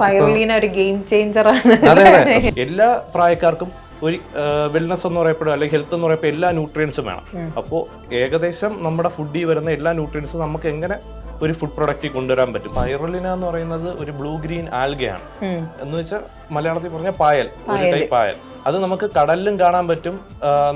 Spirulina ഒരു game changer ആണ്. എല്ലാ പ്രായക്കാർക്കും ഒരു വെൽനസ് എന്ന് പറയപ്പെടും അല്ലെങ്കിൽ ഹെൽത്ത് എന്ന് പറയപ്പോൾ എല്ലാ ന്യൂട്രിയൻസും വേണം. അപ്പോൾ ഏകദേശം നമ്മുടെ ഫുഡിൽ വരുന്ന എല്ലാ ന്യൂട്രിയൻസും നമുക്ക് എങ്ങനെ ഒരു ഫുഡ് പ്രൊഡക്റ്റിൽ കൊണ്ടുവരാൻ പറ്റും. സ്പൈറുലിന എന്ന് പറയുന്നത് ഒരു ബ്ലൂ ഗ്രീൻ ആൽഗയാണ്. എന്ന് വെച്ചാൽ മലയാളത്തിൽ പറഞ്ഞ പായൽ, ഒരു ടൈപ്പ് പായൽ. അത് നമുക്ക് കടലിലും കാണാൻ പറ്റും,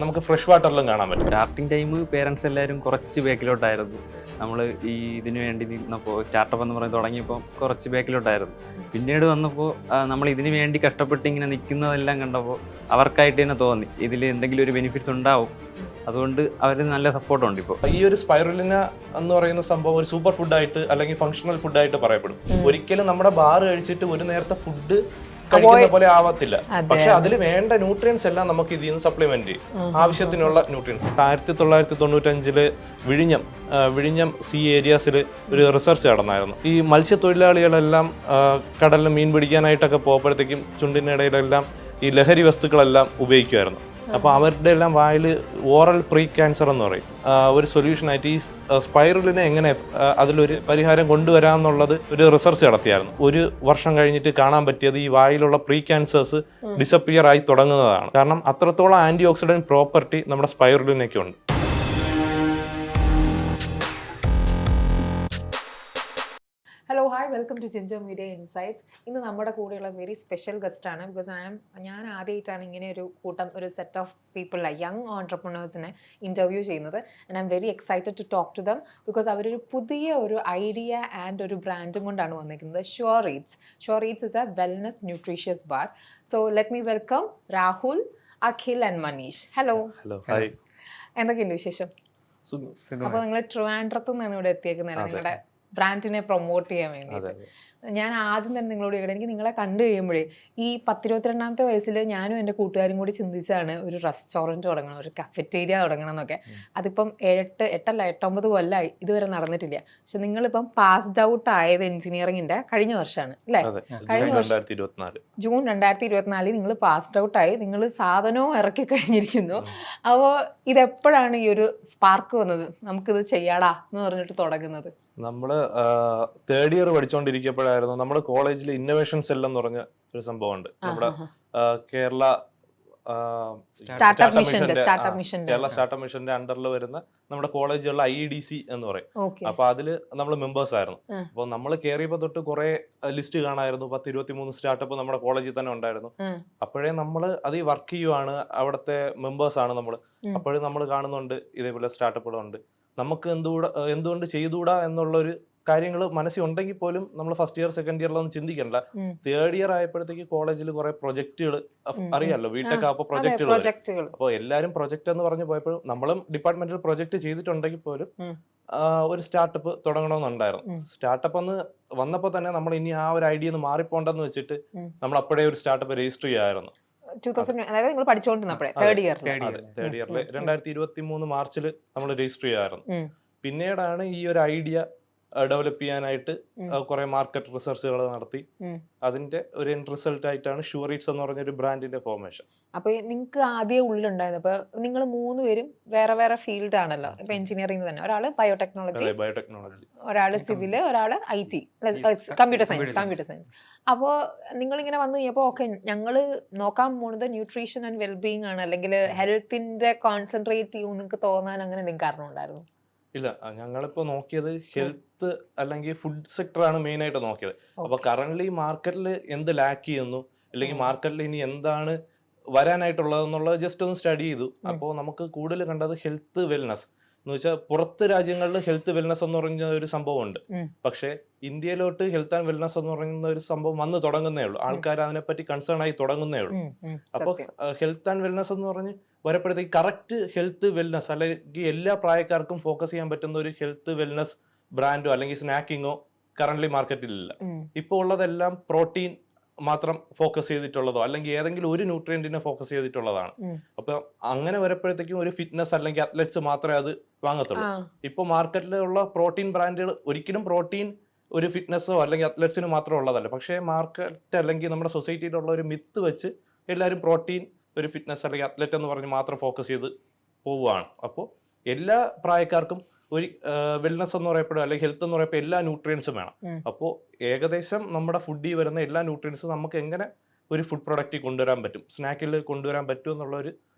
നമുക്ക് ഫ്രഷ് വാട്ടറിലും കാണാൻ പറ്റും. സ്റ്റാർട്ടിങ് ടൈം പേരൻസ് എല്ലാവരും കുറച്ച് ബാക്കിലോട്ടായിരുന്നു. നമ്മൾ ഈ ഇതിനു വേണ്ടി നിന്നപ്പോൾ സ്റ്റാർട്ടപ്പ് എന്ന് പറഞ്ഞ് തുടങ്ങിയപ്പോൾ കുറച്ച് ബാക്കിലോട്ടായിരുന്നു. പിന്നീട് വന്നപ്പോൾ നമ്മൾ ഇതിനു വേണ്ടി കഷ്ടപ്പെട്ട് ഇങ്ങനെ നിൽക്കുന്നതെല്ലാം കണ്ടപ്പോൾ അവർക്കായിട്ട് തന്നെ തോന്നി ഇതിൽ എന്തെങ്കിലും ഒരു ബെനിഫിറ്റ്സ് ഉണ്ടാവും. അതുകൊണ്ട് അവർ നല്ല സപ്പോർട്ടുണ്ട്. ഇപ്പോൾ ഈ ഒരു സ്പൈറുലിന എന്ന് പറയുന്ന സംഭവം ഒരു സൂപ്പർ ഫുഡായിട്ട് അല്ലെങ്കിൽ ഫങ്ഷണൽ ഫുഡായിട്ട് പറയപ്പെടും. ഒരിക്കലും നമ്മുടെ ബാർ കഴിച്ചിട്ട് ഒരു നേരത്തെ ഫുഡ് കഴിക്കുന്ന പോലെ ആവത്തില്ല. പക്ഷെ അതിൽ വേണ്ട ന്യൂട്രിയൻസ് എല്ലാം നമുക്ക് ഇതിൽ നിന്ന് സപ്ലിമെന്റ് ചെയ്യും, ആവശ്യത്തിനുള്ള ന്യൂട്രിയൻസ്. 1995 വിഴിഞ്ഞം സീ ഏരിയാസിൽ ഒരു റിസർച്ച് നടന്നായിരുന്നു. ഈ മത്സ്യത്തൊഴിലാളികളെല്ലാം കടലിൽ മീൻ പിടിക്കാനായിട്ടൊക്കെ പോകുമ്പോഴത്തേക്കും ചുണ്ടിനിടയിലെല്ലാം ഈ ലഹരി വസ്തുക്കളെല്ലാം ഉപയോഗിക്കുമായിരുന്നു. അപ്പോൾ അവരുടെ എല്ലാം വായിൽ ഓറൽ പ്രീ ക്യാൻസർ എന്ന് പറയും. ഒരു സൊല്യൂഷനായിട്ട് ഈ സ്പൈറുലിനെ എങ്ങനെ അതിലൊരു പരിഹാരം കൊണ്ടുവരാമെന്നുള്ളത് ഒരു റിസർച്ച് നടത്തിയായിരുന്നു. ഒരു വർഷം കഴിഞ്ഞിട്ട് കാണാൻ പറ്റിയത് ഈ വായിലുള്ള പ്രീ ക്യാൻസേഴ്സ് ഡിസപ്പിയർ ആയി തുടങ്ങുന്നതാണ്. കാരണം അത്രത്തോളം ആന്റി ഓക്സിഡന്റ് പ്രോപ്പർട്ടി നമ്മുടെ സ്പൈറുലിനൊക്കെ ഉണ്ട്. Hello, hi, welcome to Ginger Media Insights. ഇന്ന് നമ്മുടെ കൂടെയുള്ള വെരി സ്പെഷ്യൽ ഗസ്റ്റ് ആണ്. ബിക്കോസ് ഞാൻ ആദ്യമായിട്ടാണ് ഇങ്ങനെ ഒരു സെറ്റ് ഓഫ് പീപ്പിൾ, യങ് ഓൺട്രപ്രണേഴ്സിനെ ഇൻ്റർവ്യൂ ചെയ്യുന്നത്. And I am very excited to talk to them because അവരൊരു പുതിയ ഒരു ഐഡിയ ആൻഡ് ഒരു ബ്രാൻഡും കൊണ്ടാണ് വന്നിരിക്കുന്നത്. Sure Eats is a wellness nutritious bar. So let me welcome Rahul, Akhil and Manish. Hello. എന്തൊക്കെയുണ്ട് വിശേഷം? അപ്പോൾ നിങ്ങൾ ട്രിവാൻഡ്രത്ത് നിന്നാണ് ഇവിടെ എത്തിയേക്കുന്നത് നിങ്ങളുടെ ബ്രാൻഡിനെ പ്രൊമോട്ട് ചെയ്യാൻ വേണ്ടിയിട്ട്. ഞാൻ ആദ്യം തന്നെ നിങ്ങളോട് ചോദിക്കട്ടെ, എനിക്ക് നിങ്ങളെ കണ്ടു കഴിയുമ്പോഴേ ഈ 10-22 വയസ്സിൽ ഞാനും എൻ്റെ കൂട്ടുകാരും കൂടി ചിന്തിച്ചാണ് ഒരു റെസ്റ്റോറൻറ്റ് തുടങ്ങണം, ഒരു കഫറ്റേരിയ തുടങ്ങണം എന്നൊക്കെ. അതിപ്പം 8-9 കൊല്ലമായി, ഇതുവരെ നടന്നിട്ടില്ല. പക്ഷെ നിങ്ങളിപ്പം പാസ്ഡ് ഔട്ട് ആയത് എഞ്ചിനീയറിംഗിൻ്റെ കഴിഞ്ഞ വർഷമാണ് അല്ലേ? കഴിഞ്ഞ വർഷം ജൂൺ 2024 നിങ്ങൾ പാസ്ഡ് ഔട്ട് ആയി. നിങ്ങൾ സാധനവും ഇറക്കി കഴിഞ്ഞിരിക്കുന്നു. അപ്പോൾ ഇതെപ്പോഴാണ് ഈ ഒരു സ്പാർക്ക് വന്നത്, നമുക്കിത് ചെയ്യാടാ എന്ന് പറഞ്ഞിട്ട് തുടങ്ങുന്നത്? നമ്മള് 3rd ഇയർ പഠിച്ചുകൊണ്ടിരിക്കുമ്പോഴായിരുന്നു നമ്മുടെ കോളേജിൽ ഇന്നോവേഷൻ സെൽ എന്ന് പറഞ്ഞ ഒരു സംഭവമുണ്ട്. നമ്മുടെ കേരള സ്റ്റാർട്ടപ്പ് മിഷന്റെ അണ്ടറിൽ വരുന്ന നമ്മുടെ കോളേജുകളിലെ IEDC എന്ന് പറയും. അപ്പൊ അതില് നമ്മൾ മെമ്പേഴ്സ് ആയിരുന്നു. അപ്പൊ നമ്മൾ കയറിയപ്പോ തൊട്ട് കുറെ ലിസ്റ്റ് കാണായിരുന്നു. 10-23 സ്റ്റാർട്ടപ്പ് നമ്മുടെ കോളേജിൽ തന്നെ ഉണ്ടായിരുന്നു. അപ്പോഴേ നമ്മൾ അത് വർക്ക് ചെയ്യുവാണ്, അവിടുത്തെ മെമ്പേഴ്സ് ആണ് നമ്മൾ. അപ്പോഴും നമ്മൾ കാണുന്നുണ്ട് ഇതേപോലെ സ്റ്റാർട്ടപ്പുകളുണ്ട്. നമുക്ക് എന്തുകൊണ്ട് ചെയ്തുകൂടാ എന്നുള്ളൊരു കാര്യങ്ങൾ മനസ്സിൽ ഉണ്ടെങ്കിൽ പോലും നമ്മൾ ഫസ്റ്റ് ഇയർ സെക്കൻഡ് ഇയറിലൊന്നും ചിന്തിക്കണ്ട. 3rd ഇയർ ആയപ്പോഴത്തേക്ക് കോളേജിൽ കുറെ പ്രൊജക്ടുകൾ, അറിയാമല്ലോ വീട്ടൊക്കെ ആകുമ്പോൾ പ്രൊജക്ടുകൾ. അപ്പോൾ എല്ലാവരും പ്രൊജക്ട് എന്ന് പറഞ്ഞു പോയപ്പോഴും നമ്മളും ഡിപ്പാർട്ട്മെന്റിൽ പ്രൊജക്ട് ചെയ്തിട്ടുണ്ടെങ്കിൽ പോലും ഒരു സ്റ്റാർട്ടപ്പ് തുടങ്ങണമെന്നുണ്ടായിരുന്നു. സ്റ്റാർട്ടപ്പ് എന്ന് വന്നപ്പോൾ തന്നെ നമ്മൾ ഇനി ആ ഒരു ഐഡിയ ഒന്ന് മാറിപ്പോണ്ടെന്ന് വെച്ചിട്ട് നമ്മൾ അപ്പോഴേ ഒരു സ്റ്റാർട്ടപ്പ് രജിസ്റ്റർ ചെയ്യാമായിരുന്നു. 3rd ഇയറിൽ 2023 മാർച്ചിൽ നമ്മൾ രജിസ്റ്റർ ചെയ്യാറുണ്ട്. പിന്നീടാണ് ഈ ഒരു ഐഡിയ ഡെവലപ്പ് ചെയ്യാനായിട്ട് കുറെ മാർക്കറ്റ് റിസർച്ചുകൾ നടത്തി അതിന്റെ ഒരു എൻഡ് റിസൾട്ട് ആയിട്ടാണ് ഷുവർ ഈറ്റ്സ് എന്ന് പറഞ്ഞൊരു ബ്രാൻഡിന്റെ ഫോർമേഷൻ. അപ്പൊ നിങ്ങൾക്ക് ആദ്യം ഉള്ളിലുണ്ടായിരുന്നു. അപ്പൊ നിങ്ങൾ 3 പേരും വേറെ വേറെ ഫീൽഡ് ആണല്ലോ. ഇപ്പൊ എഞ്ചിനീയറിംഗ് തന്നെ, ഒരാള് ബയോടെക്നോളജി, ഒരാള് സിവില്, ഒരാള് IT, കമ്പ്യൂട്ടർ സയൻസ്. അപ്പോൾ നിങ്ങളിങ്ങനെ വന്നു കഴിഞ്ഞപ്പോൾ ഓക്കെ ഞങ്ങൾ നോക്കാൻ പോകുന്നത് ന്യൂട്രീഷൻ ആൻഡ് വെൽബീയിങ് ആണ്, അല്ലെങ്കിൽ ഹെൽത്തിന്റെ കോൺസെൻട്രേറ്റ് ചെയ്യും നിങ്ങൾക്ക് തോന്നാൻ അങ്ങനെ എന്തെങ്കിലും കാരണം ഉണ്ടായിരുന്നു? ഇല്ല, ഞങ്ങളിപ്പോ നോക്കിയത് ഹെൽത്ത് അല്ലെങ്കിൽ ഫുഡ് സെക്ടർ ആണ് മെയിൻ ആയിട്ട് നോക്കിയത്. അപ്പൊ കറന്റ്ലി മാർക്കറ്റിൽ എന്ത് ലാക്ക് ചെയ്യുന്നു അല്ലെങ്കിൽ മാർക്കറ്റിൽ ഇനി എന്താണ് വരാനായിട്ടുള്ളതെന്നുള്ളത് ജസ്റ്റ് ഒന്ന് സ്റ്റഡി ചെയ്തു. അപ്പോൾ നമുക്ക് കൂടുതൽ കണ്ടത് ഹെൽത്ത് വെൽനസ് എന്ന് വെച്ചാൽ പുറത്ത് രാജ്യങ്ങളിൽ ഹെൽത്ത് വെൽനസ് എന്ന് പറഞ്ഞ ഒരു സംഭവം ഉണ്ട്. പക്ഷെ ഇന്ത്യയിലോട്ട് ഹെൽത്ത് ആൻഡ് വെൽനസ് എന്ന് പറയുന്ന ഒരു സംഭവം വന്ന് തുടങ്ങുന്നേ ഉള്ളൂ. ആൾക്കാർ അതിനെപ്പറ്റി കൺസേൺ ആയി തുടങ്ങുന്നേ ഉള്ളൂ. അപ്പോൾ ഹെൽത്ത് ആൻഡ് വെൽനസ് എന്ന് പറഞ്ഞ് വരുമ്പോഴത്തേക്ക് കറക്റ്റ് ഹെൽത്ത് വെൽനസ് അല്ലെങ്കിൽ എല്ലാ പ്രായക്കാർക്കും ഫോക്കസ് ചെയ്യാൻ പറ്റുന്ന ഒരു ഹെൽത്ത് വെൽനസ് ബ്രാൻഡോ അല്ലെങ്കിൽ സ്നാക്കിങ്ങോ കറന്റ്ലി മാർക്കറ്റിലില്ല. ഇപ്പോൾ ഉള്ളതെല്ലാം പ്രോട്ടീൻ മാത്രം ഫോക്കസ് ചെയ്തിട്ടുള്ളതോ അല്ലെങ്കിൽ ഏതെങ്കിലും ഒരു ന്യൂട്രിയന്റിനെ ഫോക്കസ് ചെയ്തിട്ടുള്ളതാണ്. അപ്പൊ അങ്ങനെ വരുമ്പോഴത്തേക്കും ഒരു ഫിറ്റ്നസ് അല്ലെങ്കിൽ അത്ലറ്റ്സ് മാത്രമേ അത് വാങ്ങത്തുള്ളൂ. ഇപ്പൊ മാർക്കറ്റിലുള്ള പ്രോട്ടീൻ ബ്രാൻഡുകൾ ഒരിക്കലും പ്രോട്ടീൻ ഒരു ഫിറ്റ്നസ്സോ അല്ലെങ്കിൽ അത്ലറ്റ്സിന് മാത്രം ഉള്ളതല്ല. പക്ഷേ മാർക്കറ്റ് അല്ലെങ്കിൽ നമ്മുടെ സൊസൈറ്റിയിലുള്ള ഒരു മിത്ത് വെച്ച് എല്ലാവരും പ്രോട്ടീൻ ഒരു ഫിറ്റ്നസ് അല്ലെങ്കിൽ അത്ലറ്റ് എന്ന് പറഞ്ഞ് മാത്രം ഫോക്കസ് ചെയ്ത് പോവുകയാണ്. അപ്പോൾ എല്ലാ പ്രായക്കാർക്കും ഒരു വെൽനസ് എന്ന് പറയപ്പെടും അല്ലെങ്കിൽ ഹെൽത്ത് എന്ന് പറയപ്പെടും എല്ലാ ന്യൂട്രിയൻസും വേണം. അപ്പോൾ ഏകദേശം നമ്മുടെ ഫുഡിൽ വരുന്ന എല്ലാ ന്യൂട്രിയൻസും നമുക്ക് എങ്ങനെ ഒരു ഫുഡ് പ്രൊഡക്റ്റിൽ കൊണ്ടുവരാൻ പറ്റും, സ്നാക്കിൽ കൊണ്ടുവരാൻ പറ്റും എന്നുള്ള ഒരു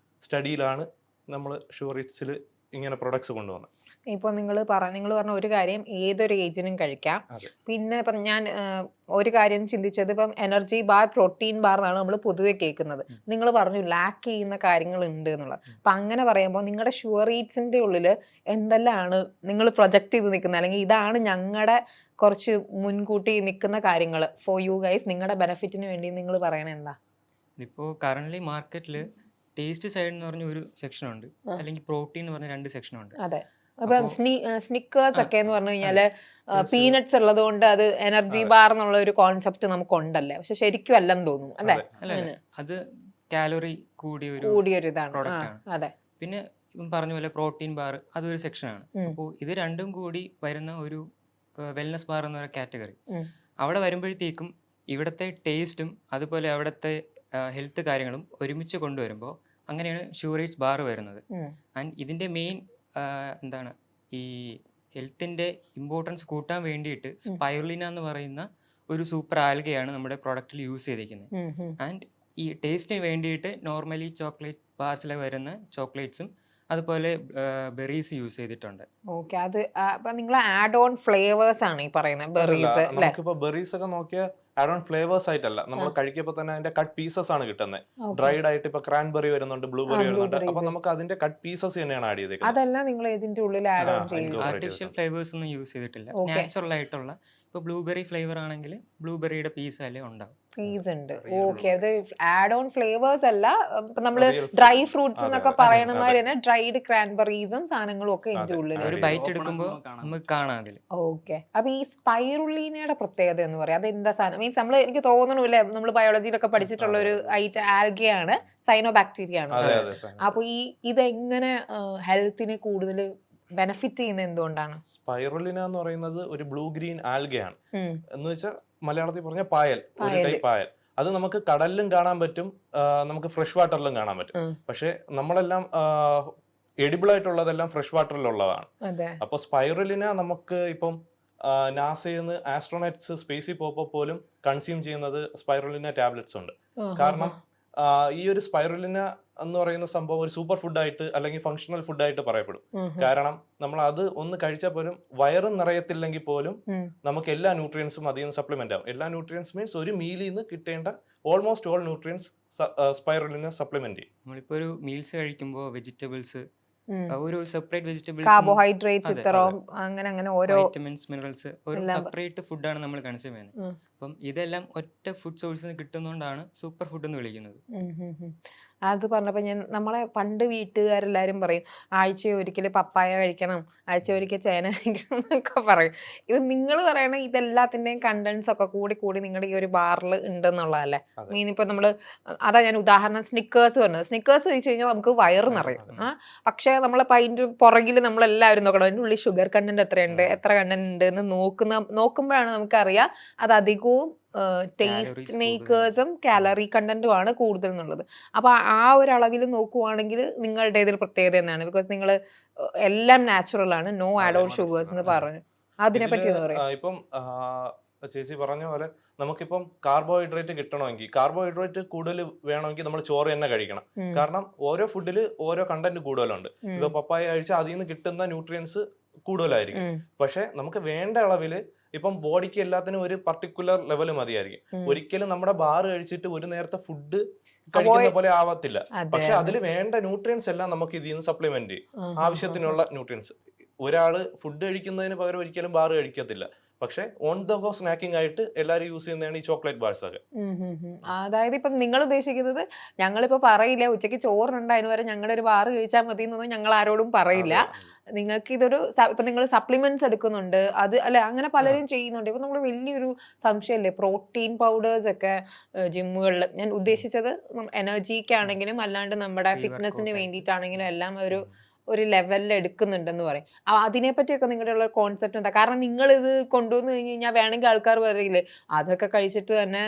സ്റ്റഡിയിലാണ് നമ്മൾ ഷുവർ ഇറ്റ്സിൽ ഇങ്ങനെ പ്രൊഡക്ട്സ് കൊണ്ടുവന്നത്. ഇപ്പോൾ നിങ്ങൾ പറഞ്ഞ ഒരു കാര്യം ഏതൊരു ഏജിനും കഴിക്കാം. പിന്നെ ഇപ്പം ഞാൻ ഒരു കാര്യം ചിന്തിച്ചത്, ഇപ്പം എനർജി ബാർ, പ്രോട്ടീൻ ബാർ എന്നാണ് നമ്മൾ പൊതുവെ കേൾക്കുന്നത്. നിങ്ങൾ പറഞ്ഞു ലാക്ക് ചെയ്യുന്ന കാര്യങ്ങൾ ഉണ്ട് എന്നുള്ളത്. അപ്പം അങ്ങനെ പറയുമ്പോൾ നിങ്ങളുടെ ഷുവർ ഈറ്റ്സിൻ്റെ ഉള്ളിൽ എന്തെല്ലാമാണ് നിങ്ങൾ പ്രൊജക്റ്റ് ചെയ്ത് നിൽക്കുന്നത്, അല്ലെങ്കിൽ ഇതാണ് ഞങ്ങളുടെ കുറച്ച് മുൻകൂട്ടി നിൽക്കുന്ന കാര്യങ്ങൾ ഫോർ യു ഗൈസ്, നിങ്ങളുടെ ബെനിഫിറ്റിന് വേണ്ടി നിങ്ങൾ പറയണത് എന്താ? ഇപ്പോൾ കറന്റ് മാർക്കറ്റിൽ ടേസ്റ്റ് സൈഡ് എന്ന് പറഞ്ഞ ഒരു സെക്ഷൻ ഉണ്ട്, അല്ലെങ്കിൽ പ്രോട്ടീൻ എന്ന് പറഞ്ഞ 2 സെക്ഷൻ ഉണ്ട്. അതെ, അപ്പൊ സ്നിക്കേഴ്സ് ഒക്കെ എന്ന് പറഞ്ഞു കഴിഞ്ഞാല് പീനട്സ് ഉള്ളത് കൊണ്ട് അത് എനർജി ബാർ എന്നുള്ള ഒരു കോൺസെപ്റ്റ് നമുക്ക് ഉണ്ടല്ലേ, പക്ഷെ ശരിക്കും അല്ലെന്ന് തോന്നുന്നു അല്ലെ? അല്ല, അത് കാലോറി കൂടിയൊരു ഇതാണ്. പ്രോഡക്റ്റ് ആണ്. അതെ, പിന്നെ ഇപ്പം പറഞ്ഞ പോലെ പ്രോട്ടീൻ ബാർ അതൊരു സെക്ഷനാണ്. അപ്പോൾ ഇത് രണ്ടും കൂടി വരുന്ന ഒരു വെൽനസ് ബാർ എന്ന കാറ്റഗറി. അവിടെ വരുമ്പോഴത്തേക്കും ഇവിടുത്തെ ടേസ്റ്റും അതുപോലെ അവിടുത്തെ ഹെൽത്ത് കാര്യങ്ങളും ഒരുമിച്ച് കൊണ്ടുവരുമ്പോൾ അങ്ങനെയാണ് ഷുവർ ഈറ്റ്സ് ബാർ വരുന്നത്. ആൻഡ് ഇതിൻ്റെ മെയിൻ എന്താണ്, ഈ ഹെൽത്തിൻ്റെ ഇമ്പോർട്ടൻസ് കൂട്ടാൻ വേണ്ടിയിട്ട് സ്പൈറുലിന എന്ന് പറയുന്ന ഒരു സൂപ്പർ ആൽഗയാണ് നമ്മുടെ പ്രോഡക്റ്റിൽ യൂസ് ചെയ്തിരിക്കുന്നത്. ആൻഡ് ഈ ടേസ്റ്റിന് വേണ്ടിയിട്ട് നോർമലി ചോക്ലേറ്റ് ബാർസിൽ വരുന്ന ചോക്ലേറ്റ്സും അതുപോലെ ബെറീസ് യൂസ് ചെയ്തിട്ടുണ്ട്. ഓക്കെ, അത് നിങ്ങൾ ആഡ് ഓൺ ഫ്ലേവേഴ്സ് ആണ് ഈ പറയുന്നത് ബെറീസ്. നമുക്കിപ്പോ ബെറീസ് ഒക്കെ നോക്കിയാൽ ആഡ് ഓൺ ഫ്ലേവേഴ്സ് ആയിട്ടല്ല, നമ്മൾ കഴിക്കുമ്പോൾ തന്നെ അതിന്റെ കട്ട് പീസസ് ആണ് കിട്ടുന്നത്. ഡ്രൈഡ് ആയിട്ട് ഇപ്പൊ ക്രാൻബെറി വരുന്നുണ്ട്, ബ്ലൂബെറി വരുന്നുണ്ട്. അപ്പൊ നമുക്ക് അതിന്റെ കട്ട് പീസസ് തന്നെയാണ് ആഡ് ചെയ്തേക്കുന്നത്. അതെല്ലാം നിങ്ങൾ ഇതിന്റെ ഉള്ളിൽ ആഡ് ഓൺ ചെയ്യും. ആർട്ടിഫിഷ്യൽ ഫ്ലേവേഴ്സ് ഒന്നും യൂസ് ചെയ്തിട്ടില്ല, നാച്ചുറൽ ആയിട്ടുള്ള. ഇപ്പൊ ബ്ലൂബെറി ഫ്ലേവർ ആണെങ്കിൽ ബ്ലൂബെറിയുടെ പീസ് അല്ലേ ഉണ്ടാവും. പീസ് ഉണ്ട്. ഓക്കെ, അത് ആഡ് ഓൺ ഫ്ലേവേഴ്സ് അല്ല, നമ്മള് ഡ്രൈ ഫ്രൂട്ട്സ് എന്നൊക്കെ പറയണ മാതിരി തന്നെ ഡ്രൈഡ് ക്രാൻബെറീസും സാധനങ്ങളും ഒക്കെ ഇതിന്റെ ഉള്ളിൽ ഒരു ബൈറ്റ് എടുക്കുമ്പോൾ നമുക്ക് കാണാം അതിൽ. ഓക്കെ, അപ്പൊ ഈ സ്പൈറുലീനയുടെ പ്രത്യേകത എന്ന് പറയാം, അത് എന്താ സാധനം? മീൻസ് നമ്മൾ, എനിക്ക് തോന്നണില്ലേ, നമ്മൾ ബയോളജിയിലൊക്കെ പഠിച്ചിട്ടുള്ള ഒരു ആൽഗയാണ്, സൈനോബാക്ടീരിയ ആണ്. അപ്പൊ ഇതെങ്ങനെ ഹെൽത്തിനെ കൂടുതൽ ബെനിഫിറ്റ് ചെയ്യുന്ന എന്തുകൊണ്ടാണ്? സ്പൈറുലിന എന്ന് പറയുന്നത് ഒരു ബ്ലൂ ഗ്രീൻ ആൽഗയാണ്. എന്ന് വെച്ചാൽ മലയാളത്തിൽ പറഞ്ഞ പായൽ, ഒരു ടൈപ്പ് പായൽ. അത് നമുക്ക് കടലിലും കാണാൻ പറ്റും, നമുക്ക് ഫ്രഷ് വാട്ടറിലും കാണാൻ പറ്റും. പക്ഷെ നമ്മളെല്ലാം എഡിബിൾ ആയിട്ടുള്ളതെല്ലാം ഫ്രഷ് വാട്ടറിലുള്ളതാണ്. അപ്പൊ സ്പൈറുലിന നമുക്ക് ഇപ്പം നാസയിൽ നിന്ന് ആസ്ട്രോനറ്റ്സ് സ്പേസിൽ പോകുമ്പോൾ പോലും കൺസ്യൂം ചെയ്യുന്നത് സ്പൈറുലിന ടാബ്ലറ്റ്സ് ഉണ്ട്. കാരണം ഈ ഒരു സ്പൈറുലിന എന്ന് പറയുന്ന സംഭവം ഒരു സൂപ്പർ ഫുഡായിട്ട് അല്ലെങ്കിൽ ഫങ്ഷണൽ ഫുഡായിട്ട് പറയപ്പെടും. കാരണം നമ്മൾ അത് ഒന്ന് കഴിച്ചാൽ പോലും വയറ് നിറയത്തില്ലെങ്കിൽ പോലും നമുക്ക് എല്ലാ ന്യൂട്രിയൻസും അതിൽ നിന്ന് സപ്ലിമെന്റ് ആവും. എല്ലാ ന്യൂട്രിയൻസ് മീൻസ് ഒരു മീലിൽ നിന്ന് കിട്ടേണ്ട almost all nutrients spirulina supplement ചെയ്യും. നമ്മളിപ്പോ ഒരു മീൽസ് കഴിക്കുമ്പോൾ വെജിറ്റബിൾസ്, ഒരു സെപ്പറേറ്റ് വെജിറ്റബിൾസ്, കാർബോഹൈഡ്രേറ്റ്, അങ്ങനെ ഓരോ വൈറ്റമിൻസ്, മിനറൽസ്, ഒരു സെപ്പറേറ്റ് ഫുഡാണ് നമ്മൾ കൺസ്യൂം ചെയ്യുന്നത്. അപ്പം ഇതെല്ലാം ഒറ്റ ഫുഡ് സോഴ്സിൽ നിന്ന് കിട്ടുന്നതുകൊണ്ടാണ് സൂപ്പർ ഫുഡ് എന്ന് വിളിക്കുന്നത്. അത് പറഞ്ഞപ്പോൾ നമ്മളെ പണ്ട് വീട്ടുകാരെല്ലാവരും പറയും ആഴ്ചയൊരിക്കൽ പപ്പായ കഴിക്കണം, ആഴ്ചയൊരിക്കൽ ചേന കഴിക്കണം എന്നൊക്കെ പറയും. ഇത് നിങ്ങൾ പറയണ ഇതെല്ലാത്തിൻ്റെയും കണ്ടൻസ് ഒക്കെ കൂടി നിങ്ങളുടെ ഈ ഒരു ബാറിൽ ഉണ്ടെന്നുള്ളതല്ലേ? മീൻ ഇപ്പം നമ്മൾ, അതാ ഞാൻ ഉദാഹരണം സ്നിക്കേഴ്സ് പറഞ്ഞത്. സ്നിക്കേഴ്സ് കഴിച്ചു കഴിഞ്ഞാൽ നമുക്ക് വയറ് നിറയും. പക്ഷേ നമ്മളിപ്പോൾ അതിൻ്റെ പുറകിൽ നമ്മളെല്ലാവരും നോക്കണം അതിൻ്റെ ഉള്ളിൽ ഷുഗർ കണ്ടന്റ് എത്രയുണ്ട്, എത്ര കണ്ടന്റ് ഉണ്ട് എന്ന് നോക്കുമ്പോഴാണ് നമുക്കറിയാം അത് അധികവും ടേസ്റ്റ് മേക്കേഴ്സും കാലറി കണ്ടന്റും ആണ് കൂടുതൽ എന്നുള്ളത്. അപ്പൊ ആ ഒരു അളവിൽ നോക്കുവാണെങ്കിൽ നിങ്ങളുടെ ഇതിൽ പ്രത്യേകത എന്താണ്? ബിക്കോസ് നിങ്ങൾ എല്ലാം നാച്ചുറൽ ആണ്, നോ ആഡ് ഓൺ ഷുഗേഴ്സ് എന്ന് പറഞ്ഞു. അതിനെ പറ്റി ഇപ്പം ചേച്ചി പറഞ്ഞ പോലെ നമുക്കിപ്പം കാർബോഹൈഡ്രേറ്റ് കിട്ടണമെങ്കിൽ, കാർബോഹൈഡ്രേറ്റ് കൂടുതൽ വേണമെങ്കിൽ നമ്മൾ ചോറ് തന്നെ കഴിക്കണം. കാരണം ഓരോ ഫുഡിൽ ഓരോ കണ്ടന്റ് കൂടുതലുണ്ട്. ഇപ്പൊ പപ്പായ കഴിച്ചാൽ അതിൽ നിന്ന് കിട്ടുന്ന ന്യൂട്രിയൻസ് കൂടുതലായിരിക്കും. പക്ഷെ നമുക്ക് വേണ്ട അളവില് ഇപ്പം ബോഡിക്ക് എല്ലാത്തിനും ഒരു പർട്ടിക്കുലർ ലെവൽ മതിയായിരിക്കും. ഒരിക്കലും നമ്മുടെ ബാർ കഴിച്ചിട്ട് ഒരു നേരത്തെ ഫുഡ് കഴിക്കുന്ന പോലെ ആവത്തില്ല. പക്ഷെ അതിൽ വേണ്ട ന്യൂട്രിയൻസ് എല്ലാം നമുക്ക് ഇതിൽ നിന്ന് സപ്ലിമെന്റ് ചെയ്യും, ആവശ്യത്തിനുള്ള ന്യൂട്രിയൻസ്. ഒരാള് ഫുഡ് കഴിക്കുന്നതിന് പകരം ഒരിക്കലും ബാർ കഴിക്കത്തില്ല. പക്ഷെ ഓൺ ദ ഗോ സ്നാക്കിംഗ് ആയിട്ട് എല്ലാവരും യൂസ് ചെയ്യുന്നതാണ് ഈ ചോക്ലേറ്റ് ബാർസ് ഒക്കെ. അതായത് ഇപ്പം നിങ്ങൾ ഉദ്ദേശിക്കുന്നത്, ഞങ്ങളിപ്പോ പറയില്ല ഉച്ചയ്ക്ക് ചോറുണ്ട് അതിന് വരെ ഞങ്ങളുടെ ഒരു ബാർ കഴിച്ചാൽ മതി എന്നൊന്നും ഞങ്ങൾ ആരോടും പറയില്ല. നിങ്ങൾക്ക് ഇതൊരു ഇപ്പൊ നിങ്ങൾ സപ്ലിമെന്റ്സ് എടുക്കുന്നുണ്ട്, അത് അല്ലെ, അങ്ങനെ പലരും ചെയ്യുന്നുണ്ട്. ഇപ്പൊ നമ്മൾ വലിയൊരു സംശയമല്ലേ പ്രോട്ടീൻ പൗഡേഴ്സ് ഒക്കെ ജിമ്മുകളിൽ. ഞാൻ ഉദ്ദേശിച്ചത് എനർജിക്കാണെങ്കിലും അല്ലാണ്ട് നമ്മുടെ ഫിറ്റ്നസിന് വേണ്ടിയിട്ടാണെങ്കിലും എല്ലാം ഒരു ഒരു ലെവലിൽ എടുക്കുന്നുണ്ടെന്ന് പറയും. അതിനെപ്പറ്റിയൊക്കെ നിങ്ങളുടെ ഉള്ള കോൺസെപ്റ്റ് എന്താ? കാരണം നിങ്ങൾ ഇത് കൊണ്ടുവന്ന് കഴിഞ്ഞ് കഴിഞ്ഞാൽ വേണമെങ്കിൽ ആൾക്കാർ പറയില്ലേ അതൊക്കെ കഴിച്ചിട്ട് തന്നെ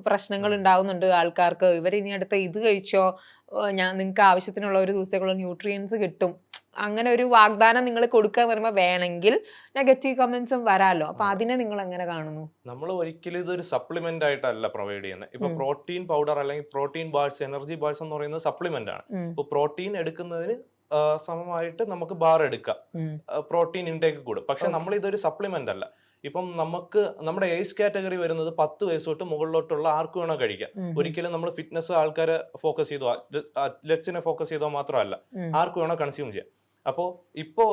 പ്രശ്നങ്ങൾ ഉണ്ടാവുന്നുണ്ട് ആൾക്കാർക്ക്, ഇവർ ഇനി അടുത്ത ഇത് കഴിച്ചോ നിങ്ങൾക്ക് ആവശ്യത്തിനുള്ള ഒരു ദിവസത്തേക്കുള്ള ന്യൂട്രിയൻസ് കിട്ടും, അങ്ങനെ ഒരു വാഗ്ദാനം നിങ്ങൾ കൊടുക്കാൻ വരുമ്പോൾ വേണമെങ്കിൽ നെഗറ്റീവ് കമന്റ്സും വരാമല്ലോ. അപ്പൊ അതിനെ നിങ്ങൾ എങ്ങനെ കാണുന്നു? നമ്മൾ ഒരിക്കലും ഇതൊരു സപ്ലിമെന്റ് ആയിട്ടല്ല പ്രൊവൈഡ് ചെയ്യുന്നത്. ഇപ്പൊ പ്രോട്ടീൻ പൗഡർ അല്ലെങ്കിൽ പ്രോട്ടീൻ ബാർസ്, എനർജി ബാർസ് എന്ന് പറയുന്നത് സപ്ലിമെന്റ് ആണ്. ഇപ്പൊ പ്രോട്ടീൻ എടുക്കുന്നതിന് സമമായിട്ട് നമുക്ക് ബാർ എടുക്കാം, പ്രോട്ടീൻ ഇൻടേക്ക് കൂടും. പക്ഷെ നമ്മൾ ഇതൊരു സപ്ലിമെന്റ് അല്ല. ഇപ്പം നമുക്ക് നമ്മുടെ ഏജ് കാറ്റഗറി വരുന്നത് 10 വയസ്സ് തൊട്ട് മുകളിലോട്ടുള്ള ആർക്കും വേണോ കഴിക്കാം. ഒരിക്കലും നമ്മൾ ഫിറ്റ്നസ് ആൾക്കാരെ ഫോക്കസ് ചെയ്തോ അത്ലറ്റ്സിനെ ഫോക്കസ് ചെയ്തോ മാത്രമല്ല, ആർക്കും വേണോ കൺസ്യൂം ചെയ്യാം. അപ്പോൾ ഇപ്പോ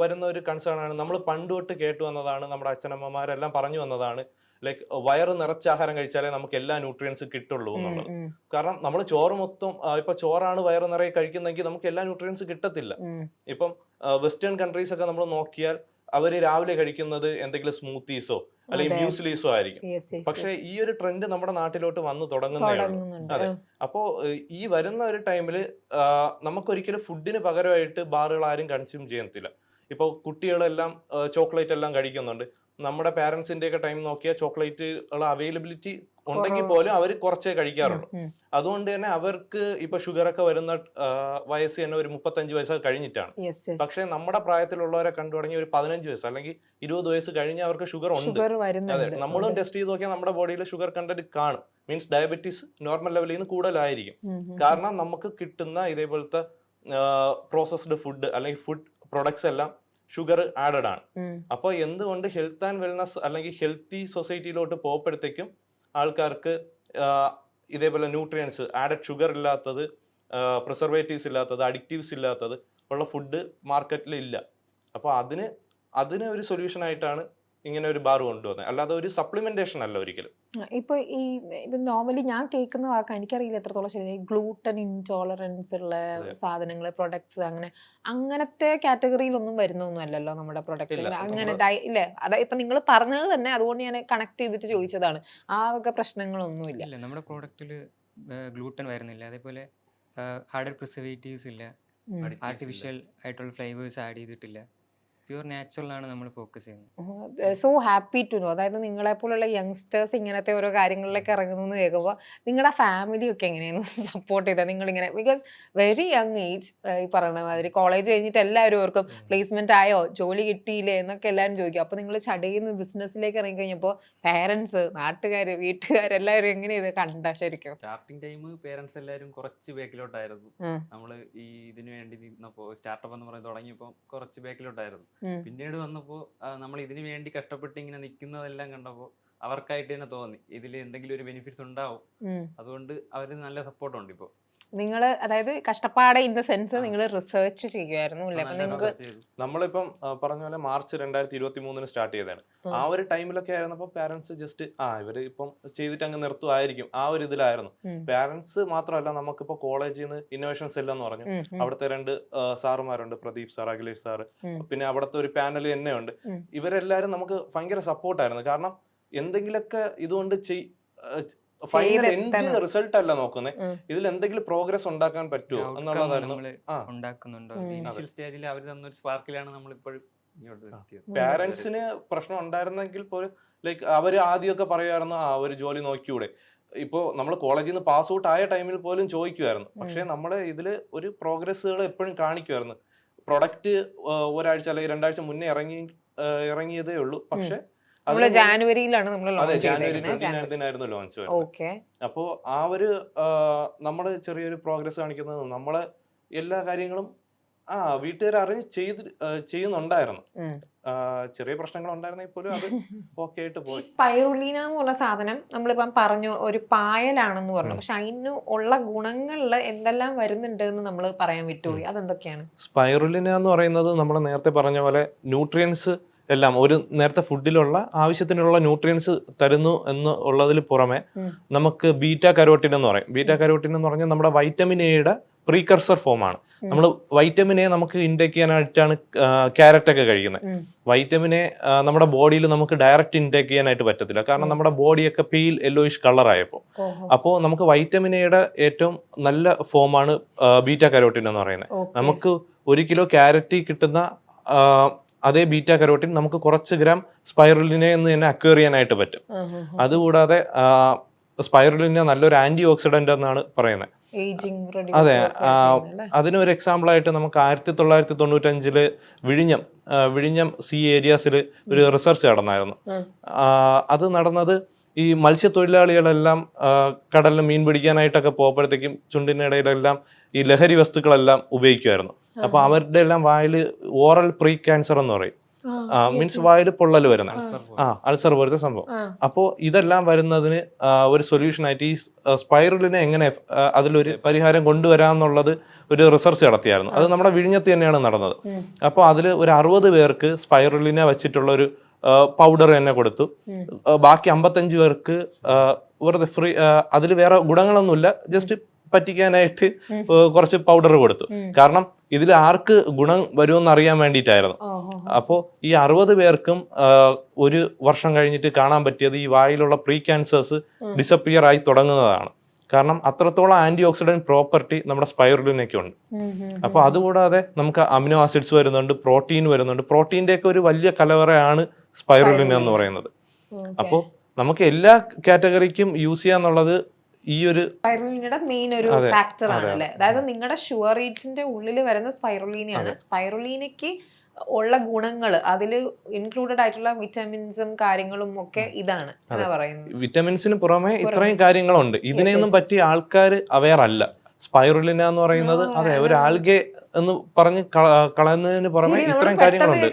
വരുന്ന ഒരു കൺസേൺ ആണ്, നമ്മൾ പണ്ട് തൊട്ട് കേട്ടു വന്നതാണ്, നമ്മുടെ അച്ഛനമ്മമാരെല്ലാം പറഞ്ഞു വന്നതാണ്, ലൈക്ക് വയറ് നിറച്ച ആഹാരം കഴിച്ചാലേ നമുക്ക് എല്ലാ ന്യൂട്രിയൻസും കിട്ടുള്ളൂ എന്നുള്ളത്. കാരണം നമ്മൾ ചോറ് മൊത്തം ഇപ്പൊ ചോറാണ് വയറ് നിറയെ കഴിക്കുന്നെങ്കിൽ നമുക്ക് എല്ലാ ന്യൂട്രിയൻസും കിട്ടത്തില്ല. ഇപ്പം വെസ്റ്റേൺ കൺട്രീസ് ഒക്കെ നമ്മൾ നോക്കിയാൽ അവര് രാവിലെ കഴിക്കുന്നത് എന്തെങ്കിലും സ്മൂത്തീസോ അല്ലെങ്കിൽ മ്യൂസ്ലീസോ ആയിരിക്കും. പക്ഷെ ഈ ഒരു ട്രെൻഡ് നമ്മുടെ നാട്ടിലോട്ട് വന്നു തുടങ്ങുന്നേ ഉള്ളൂ. അതെ. അപ്പോ ഈ വരുന്ന ഒരു ടൈമില് നമുക്കൊരിക്കലും ഫുഡിന് പകരമായിട്ട് ബാറുകൾ ആരും കൺസ്യൂം ചെയ്യത്തില്ല. ഇപ്പൊ കുട്ടികളെല്ലാം ചോക്ലേറ്റ് എല്ലാം കഴിക്കുന്നുണ്ട്. നമ്മുടെ പാരന്റ്സിന്റെ ഒക്കെ ടൈം നോക്കിയാൽ ചോക്ലേറ്റ് ഉള്ള അവൈലബിലിറ്റി ഉണ്ടെങ്കിൽ പോലും അവർ കുറച്ചേ കഴിക്കാറുള്ളൂ. അതുകൊണ്ട് തന്നെ അവർക്ക് ഇപ്പൊ ഷുഗർ ഒക്കെ വരുന്ന വയസ്സ് തന്നെ ഒരു 35 വയസ്സൊക്കെ കഴിഞ്ഞിട്ടാണ്. പക്ഷെ നമ്മുടെ പ്രായത്തിലുള്ളവരെ കണ്ടു തുടങ്ങി ഒരു 15 വയസ്സ് അല്ലെങ്കിൽ 20 വയസ്സ് കഴിഞ്ഞ അവർക്ക് ഷുഗർ ഉണ്ട്. അതെ, നമ്മളും ടെസ്റ്റ് ചെയ്ത് നോക്കിയാൽ നമ്മുടെ ബോഡിയിൽ ഷുഗർ കണ്ടന്റ് കാണും. മീൻസ് ഡയബറ്റീസ് നോർമൽ ലെവലിൽ നിന്ന് കൂടുതലായിരിക്കും. കാരണം നമുക്ക് കിട്ടുന്ന ഇതേപോലത്തെ പ്രോസസ്ഡ് ഫുഡ് അല്ലെങ്കിൽ ഫുഡ് പ്രൊഡക്ട്സ് എല്ലാം ഷുഗർ ആഡഡ് ആണ്. അപ്പൊ എന്തുകൊണ്ട് ഹെൽത്ത് ആൻഡ് വെൽനസ് അല്ലെങ്കിൽ ഹെൽത്തി സൊസൈറ്റിയിലോട്ട് പോകുമ്പോഴത്തേക്കും ആൾക്കാർക്ക് ഇതേപോലെ ന്യൂട്രിയൻസ്, ആഡഡ് ഷുഗർ ഇല്ലാത്തത്, പ്രിസർവേറ്റീവ്സ് ഇല്ലാത്തത്, അഡിക്റ്റീവ്സ് ഇല്ലാത്തത് ഉള്ള ഫുഡ് മാർക്കറ്റിൽ ഇല്ല. അപ്പോൾ അതിന് ഒരു സൊല്യൂഷൻ ആയിട്ടാണ് ഇങ്ങനെ ഒരു ബാർ കൊണ്ടുവന്നത്, അല്ലാതെ ഒരു സപ്ലിമെന്റേഷൻ അല്ല ഒരിക്കലും. ഇപ്പൊ നോർമലി ഞാൻ കേൾക്കുന്ന വാക്ക് എനിക്കറിയില്ല എത്രത്തോളം ശരി, ഗ്ലൂട്ടൻ ഇൻടോളറൻസ് ഉള്ള സാധനങ്ങൾ, പ്രൊഡക്ട്സ്, അങ്ങനത്തെ കാറ്റഗറിയിലൊന്നും വരുന്നൊന്നും അല്ലല്ലോ നമ്മുടെ പ്രൊഡക്റ്റ്. അങ്ങനെ ഇല്ലേ? അതായത് ഇപ്പൊ നിങ്ങൾ പറഞ്ഞത് തന്നെ, അതുകൊണ്ട് ഞാൻ കണക്ട് ചെയ്തിട്ട് ചോദിച്ചതാണ്. ആ വക പ്രശ്നങ്ങളൊന്നും ഇല്ല നമ്മുടെ പ്രോഡക്റ്റില്. ഗ്ലൂട്ടൻ വരുന്നില്ല, അതേപോലെ ആഡഡ് പ്രിസർവേറ്റീവ്സ് ഇല്ല, ആർട്ടിഫിഷ്യൽ ആയിട്ടുള്ള ഫ്ലേവേഴ്സ് ആഡ് ചെയ്തിട്ടില്ല, പ്യൂർ നാച്ചുറൽ ആണ് നമ്മൾ ഫോക്കസ് ചെയ്യുന്നത്. So happy to know. അതായത് നിങ്ങളെ പോലുള്ള യങ്സ്റ്റേഴ്സ് ഇങ്ങനത്തെ ഓരോ കാര്യങ്ങളിലേക്ക് ഇറങ്ങുന്നു എന്ന് കേൾക്കുമ്പോൾ നിങ്ങളുടെ ഫാമിലി ഒക്കെ എങ്ങനെയാണ് സപ്പോർട്ട് ചെയ്തത്? നിങ്ങളിങ്ങനെ ബിക്കോസ് വെരി യങ് ഏജ്, ഈ പറയുന്ന മാതിരി കോളേജ് കഴിഞ്ഞിട്ട് എല്ലാവരും ഓർക്കും പ്ലേസ്മെന്റ് ആയോ, ജോലി കിട്ടിയില്ലേ എന്നൊക്കെ എല്ലാവരും ചോദിക്കും. അപ്പോൾ നിങ്ങൾ ചടയുന്ന ബിസിനസ്സിലേക്ക് ഇറങ്ങി കഴിഞ്ഞപ്പോൾ പേരൻസ്, നാട്ടുകാർ, വീട്ടുകാരെല്ലാവരും എങ്ങനെയാണ് ഇത് കണ്ട? ശരിക്കും സ്റ്റാർട്ടിങ് ടൈം പേരൻസ് എല്ലാവരും കുറച്ച് ബാക്കിലോട്ടായിരുന്നു. നമ്മൾ ഈ ഇതിനു വേണ്ടി നിന്നപ്പോൾ സ്റ്റാർട്ടപ്പ് എന്ന് പറഞ്ഞ് തുടങ്ങിയപ്പോൾ കുറച്ച് ബാക്കിലോട്ടായിരുന്നു. പിന്നീട് വന്നപ്പോൾ നമ്മൾ ഇതിനു വേണ്ടി കഷ്ടപ്പെട്ട് ഇങ്ങനെ നിൽക്കുന്നതെല്ലാം കണ്ടപ്പോൾ അവർക്കായിട്ട് തന്നെ തോന്നി ഇതിൽ എന്തെങ്കിലും ഒരു ബെനിഫിറ്റ്സ് ഉണ്ടാവും. അതുകൊണ്ട് അവര് നല്ല സപ്പോർട്ടുണ്ട്. ഇപ്പോൾ നിങ്ങൾ അതായത് കഷ്ടപ്പാട് ഇൻ ദ സെൻസ് നിങ്ങൾ റിസർച്ച് ചെയ്യുമായിരുന്നു അല്ലേ? അപ്പൊ നിങ്ങൾക്ക് നമ്മളിപ്പം പറഞ്ഞ പോലെ മാർച്ച് 2023 സ്റ്റാർട്ട് ചെയ്തതാണ്. ആ ഒരു ടൈമിലൊക്കെ ആയിരുന്നപ്പോൾ പാരന്റ്സ് ജസ്റ്റ് ഇവര് ഇപ്പം ചെയ്തിട്ട് അങ്ങ് നിർത്തുമായിരിക്കും, ആ ഒരു ഇതിലായിരുന്നു. പാരന്റ്സ് മാത്രമല്ല, നമുക്കിപ്പോ കോളേജിൽ നിന്ന് ഇന്നോവേഷൻ സെൽ എന്ന് പറഞ്ഞു, അവിടുത്തെ 2 സാറുമാരുണ്ട്, പ്രദീപ് സാർ, അഖിലേഷ് സാർ, പിന്നെ അവിടുത്തെ ഒരു പാനൽ തന്നെ ഉണ്ട്. ഇവരെല്ലാരും നമുക്ക് ഭയങ്കര സപ്പോർട്ടായിരുന്നു. കാരണം എന്തെങ്കിലുമൊക്കെ ഇതുകൊണ്ട് ഫൈനൽ എന്ത് റിസൾട്ട് അല്ല നോക്കുന്നത്, ഇതിൽ എന്തെങ്കിലും പ്രോഗ്രസ് ഉണ്ടാക്കാൻ പറ്റുമോ എന്നുള്ളതായിരുന്നു. ഇനിഷ്യൽ സ്റ്റേജിൽ അവർ തന്നൊരു സ്പാർക്കിലാണ് നമ്മൾ ഇപ്പോഴും. പാരന്റ്സിന് പ്രശ്നം ഉണ്ടായിരുന്നെങ്കിൽ പോലും ലൈക്ക് അവര് ആദ്യമൊക്കെ പറയുമായിരുന്നു ഒരു ജോലി നോക്കിയൂടെ. ഇപ്പോ നമ്മൾ കോളേജിൽ നിന്ന് പാസ് ഔട്ട് ആയ ടൈമിൽ പോലും ചോദിക്കുമായിരുന്നു. പക്ഷെ നമ്മള് ഇതില് ഒരു പ്രോഗ്രസ്സുകൾ എപ്പോഴും കാണിക്കുമായിരുന്നു. പ്രൊഡക്റ്റ് ഒരാഴ്ച അല്ലെങ്കിൽ 2 ആഴ്ച മുന്നേ ഇറങ്ങിയതേ ഉള്ളൂ. പക്ഷെ ജാനുവരിയിലാണ് ജാനുവരി 29 ലോഞ്ച് വരുന്നത്. അപ്പോ ആ ഒരു നമ്മള് ചെറിയൊരു പ്രോഗ്രസ് കാണിക്കുന്നത്, നമ്മള് എല്ലാ കാര്യങ്ങളും വീട്ടുകാർ അറിഞ്ഞ് ചെയ്യുന്നുണ്ടായിരുന്നു. ചെറിയ പ്രശ്നങ്ങൾ ഉണ്ടായിരുന്നെങ്കിൽ പോലും അത് ഓക്കെ ആയിട്ട് പോയി. സ്പൈറുലിന എന്ന് പറഞ്ഞ സാധനം നമ്മളിപ്പം പറഞ്ഞു ഒരു പായലാണെന്ന് പറഞ്ഞു, പക്ഷെ അതിന് ഉള്ള ഗുണങ്ങളിൽ എന്തെല്ലാം വരുന്നുണ്ട് എന്ന് നമ്മൾ പറയാൻ വിട്ടുപോയി. അതെന്തൊക്കെയാണ്? സ്പൈറുലിന എന്ന് പറയുന്നത് നമ്മൾ നേരത്തെ പറഞ്ഞ പോലെ ന്യൂട്രിയൻസ് എല്ലാം ഒരു നേരത്തെ ഫുഡിലുള്ള ആവശ്യത്തിനുള്ള ന്യൂട്രിയൻസ് തരുന്നു എന്ന് ഉള്ളതിൽ പുറമെ നമുക്ക് ബീറ്റാ കരോട്ടിൻ എന്ന് പറയും. ബീറ്റാ കരോട്ടിൻ എന്ന് പറഞ്ഞാൽ നമ്മുടെ വൈറ്റമിൻ എയുടെ പ്രീകർസർ ഫോമാണ്. നമ്മൾ വൈറ്റമിൻ എ നമുക്ക് ഇൻടേക്ക് ചെയ്യാനായിട്ടാണ് ക്യാരറ്റ് ഒക്കെ കഴിക്കുന്നത്. വൈറ്റമിൻ എ നമ്മുടെ ബോഡിയിൽ നമുക്ക് ഡയറക്റ്റ് ഇൻടേക്ക് ചെയ്യാനായിട്ട് പറ്റത്തില്ല, കാരണം നമ്മുടെ ബോഡിയൊക്കെ പീൽ യെല്ലോയിഷ് കളർ ആയപ്പോൾ. അപ്പോൾ നമുക്ക് വൈറ്റമിൻ എയുടെ ഏറ്റവും നല്ല ഫോമാണ് ബീറ്റാ കരോട്ടിൻ എന്ന് പറയുന്നത്. നമുക്ക് 1 കിലോ ക്യാരറ്റിൽ കിട്ടുന്ന ആ, അതേ ബീറ്റ കരോട്ടിൻ നമുക്ക് കുറച്ച് ഗ്രാം സ്പൈറുലിനെ എന്ന് തന്നെ അക്വയർ ചെയ്യാനായിട്ട് പറ്റും. അതുകൂടാതെ സ്പൈറുലിനെ നല്ലൊരു ആന്റി ഓക്സിഡന്റ് എന്നാണ് പറയുന്നത്. അതെ, അതിനൊരു എക്സാമ്പിൾ ആയിട്ട് നമുക്ക് 1995 വിഴിഞ്ഞം സീ ഏരിയാസിൽ ഒരു റിസർച്ച് നടന്നായിരുന്നു. അത് നടന്നത് ഈ മത്സ്യത്തൊഴിലാളികളെല്ലാം കടലിൽ മീൻ പിടിക്കാനായിട്ടൊക്കെ പോകുമ്പോഴത്തേക്കും ചുണ്ടിനിടയിലെല്ലാം ഈ ലഹരി വസ്തുക്കളെല്ലാം ഉപയോഗിക്കുമായിരുന്നു. അപ്പൊ അവരുടെ എല്ലാം വായിൽ ഓറൽ പ്രീ ക്യാൻസർ എന്ന് പറയും, മീൻസ് വായിൽ പൊള്ളൽ വരുന്ന അൾസർ പോലത്തെ സംഭവം. അപ്പോൾ ഇതെല്ലാം വരുന്നതിന് ഒരു സൊല്യൂഷൻ ആയിട്ട് ഈ സ്പൈറുലിനെ എങ്ങനെ അതിലൊരു പരിഹാരം കൊണ്ടുവരാമെന്നുള്ളത് ഒരു റിസർച്ച് നടത്തിയായിരുന്നു. അത് നമ്മുടെ വിഴിഞ്ഞത്ത് തന്നെയാണ് നടന്നത്. അപ്പോൾ അതിൽ ഒരു 60 പേർക്ക് സ്പൈറുലിനെ വെച്ചിട്ടുള്ള ഒരു പൗഡർ തന്നെ കൊടുത്തു. ബാക്കി 55 പേർക്ക് വെറുതെ ഫ്രീ, അതിൽ വേറെ ഗുണങ്ങളൊന്നുമില്ല, ജസ്റ്റ് പറ്റിക്കാനായിട്ട് കുറച്ച് പൗഡർ കൊടുത്തു. കാരണം ഇതിൽ ആർക്ക് ഗുണം വരുമെന്ന് അറിയാൻ വേണ്ടിയിട്ടായിരുന്നു. അപ്പോൾ ഈ 60 പേർക്കും 1 വർഷം കഴിഞ്ഞിട്ട് കാണാൻ പറ്റിയത് ഈ വായിലുള്ള പ്രീ ക്യാൻസേഴ്സ് ഡിസപ്പിയർ ആയി തുടങ്ങുന്നതാണ്. കാരണം അത്രത്തോളം ആന്റി ഓക്സിഡന്റ് പ്രോപ്പർട്ടി നമ്മുടെ സ്പൈറുലിനൊക്കെ ഉണ്ട്. അപ്പോൾ അതുകൂടാതെ നമുക്ക് അമിനോ ആസിഡ്സ് വരുന്നുണ്ട്, പ്രോട്ടീൻ വരുന്നുണ്ട്. പ്രോട്ടീൻ്റെ ഒക്കെ ഒരു വലിയ കലവറയാണ് സ്പൈറുലിൻ എന്ന് പറയുന്നത്. അപ്പോൾ നമുക്ക് എല്ലാ കാറ്റഗറിക്കും യൂസ് ചെയ്യാന്നുള്ളത് ഈ ഒരു സ്പൈറുലിനയുടെ മെയിൻ ഒരു ഫാക്ടർ ആണ് അല്ലേ. അതായത് നിങ്ങളുടെ ഷുഗർ ഈറ്റ്സിന്റെ ഉള്ളിൽ വരുന്ന സ്പൈറുലീനയാണ്. സ്പൈറുലീനയ്ക്ക് ഉള്ള ഗുണങ്ങൾ അതിൽ ഇൻക്ലൂഡഡ് ആയിട്ടുള്ള വിറ്റമിൻസും കാര്യങ്ങളും ഒക്കെ ഇതാണ് എന്നാ പറയുന്നത്. വിറ്റമിൻസിന് പുറമെ ഇത്രയും കാര്യങ്ങളുണ്ട്. ഇതിനെയൊന്നും പറ്റി ആൾക്കാർ അവെയർ അല്ല. സ്പൈറുലിന എന്ന് പറയുന്നത് അതെ ഒരു ആൽഗെ എന്ന് പറഞ്ഞ് കളയുന്നതിന് പുറമെ ഇത്രയും കാര്യങ്ങളുണ്ട്.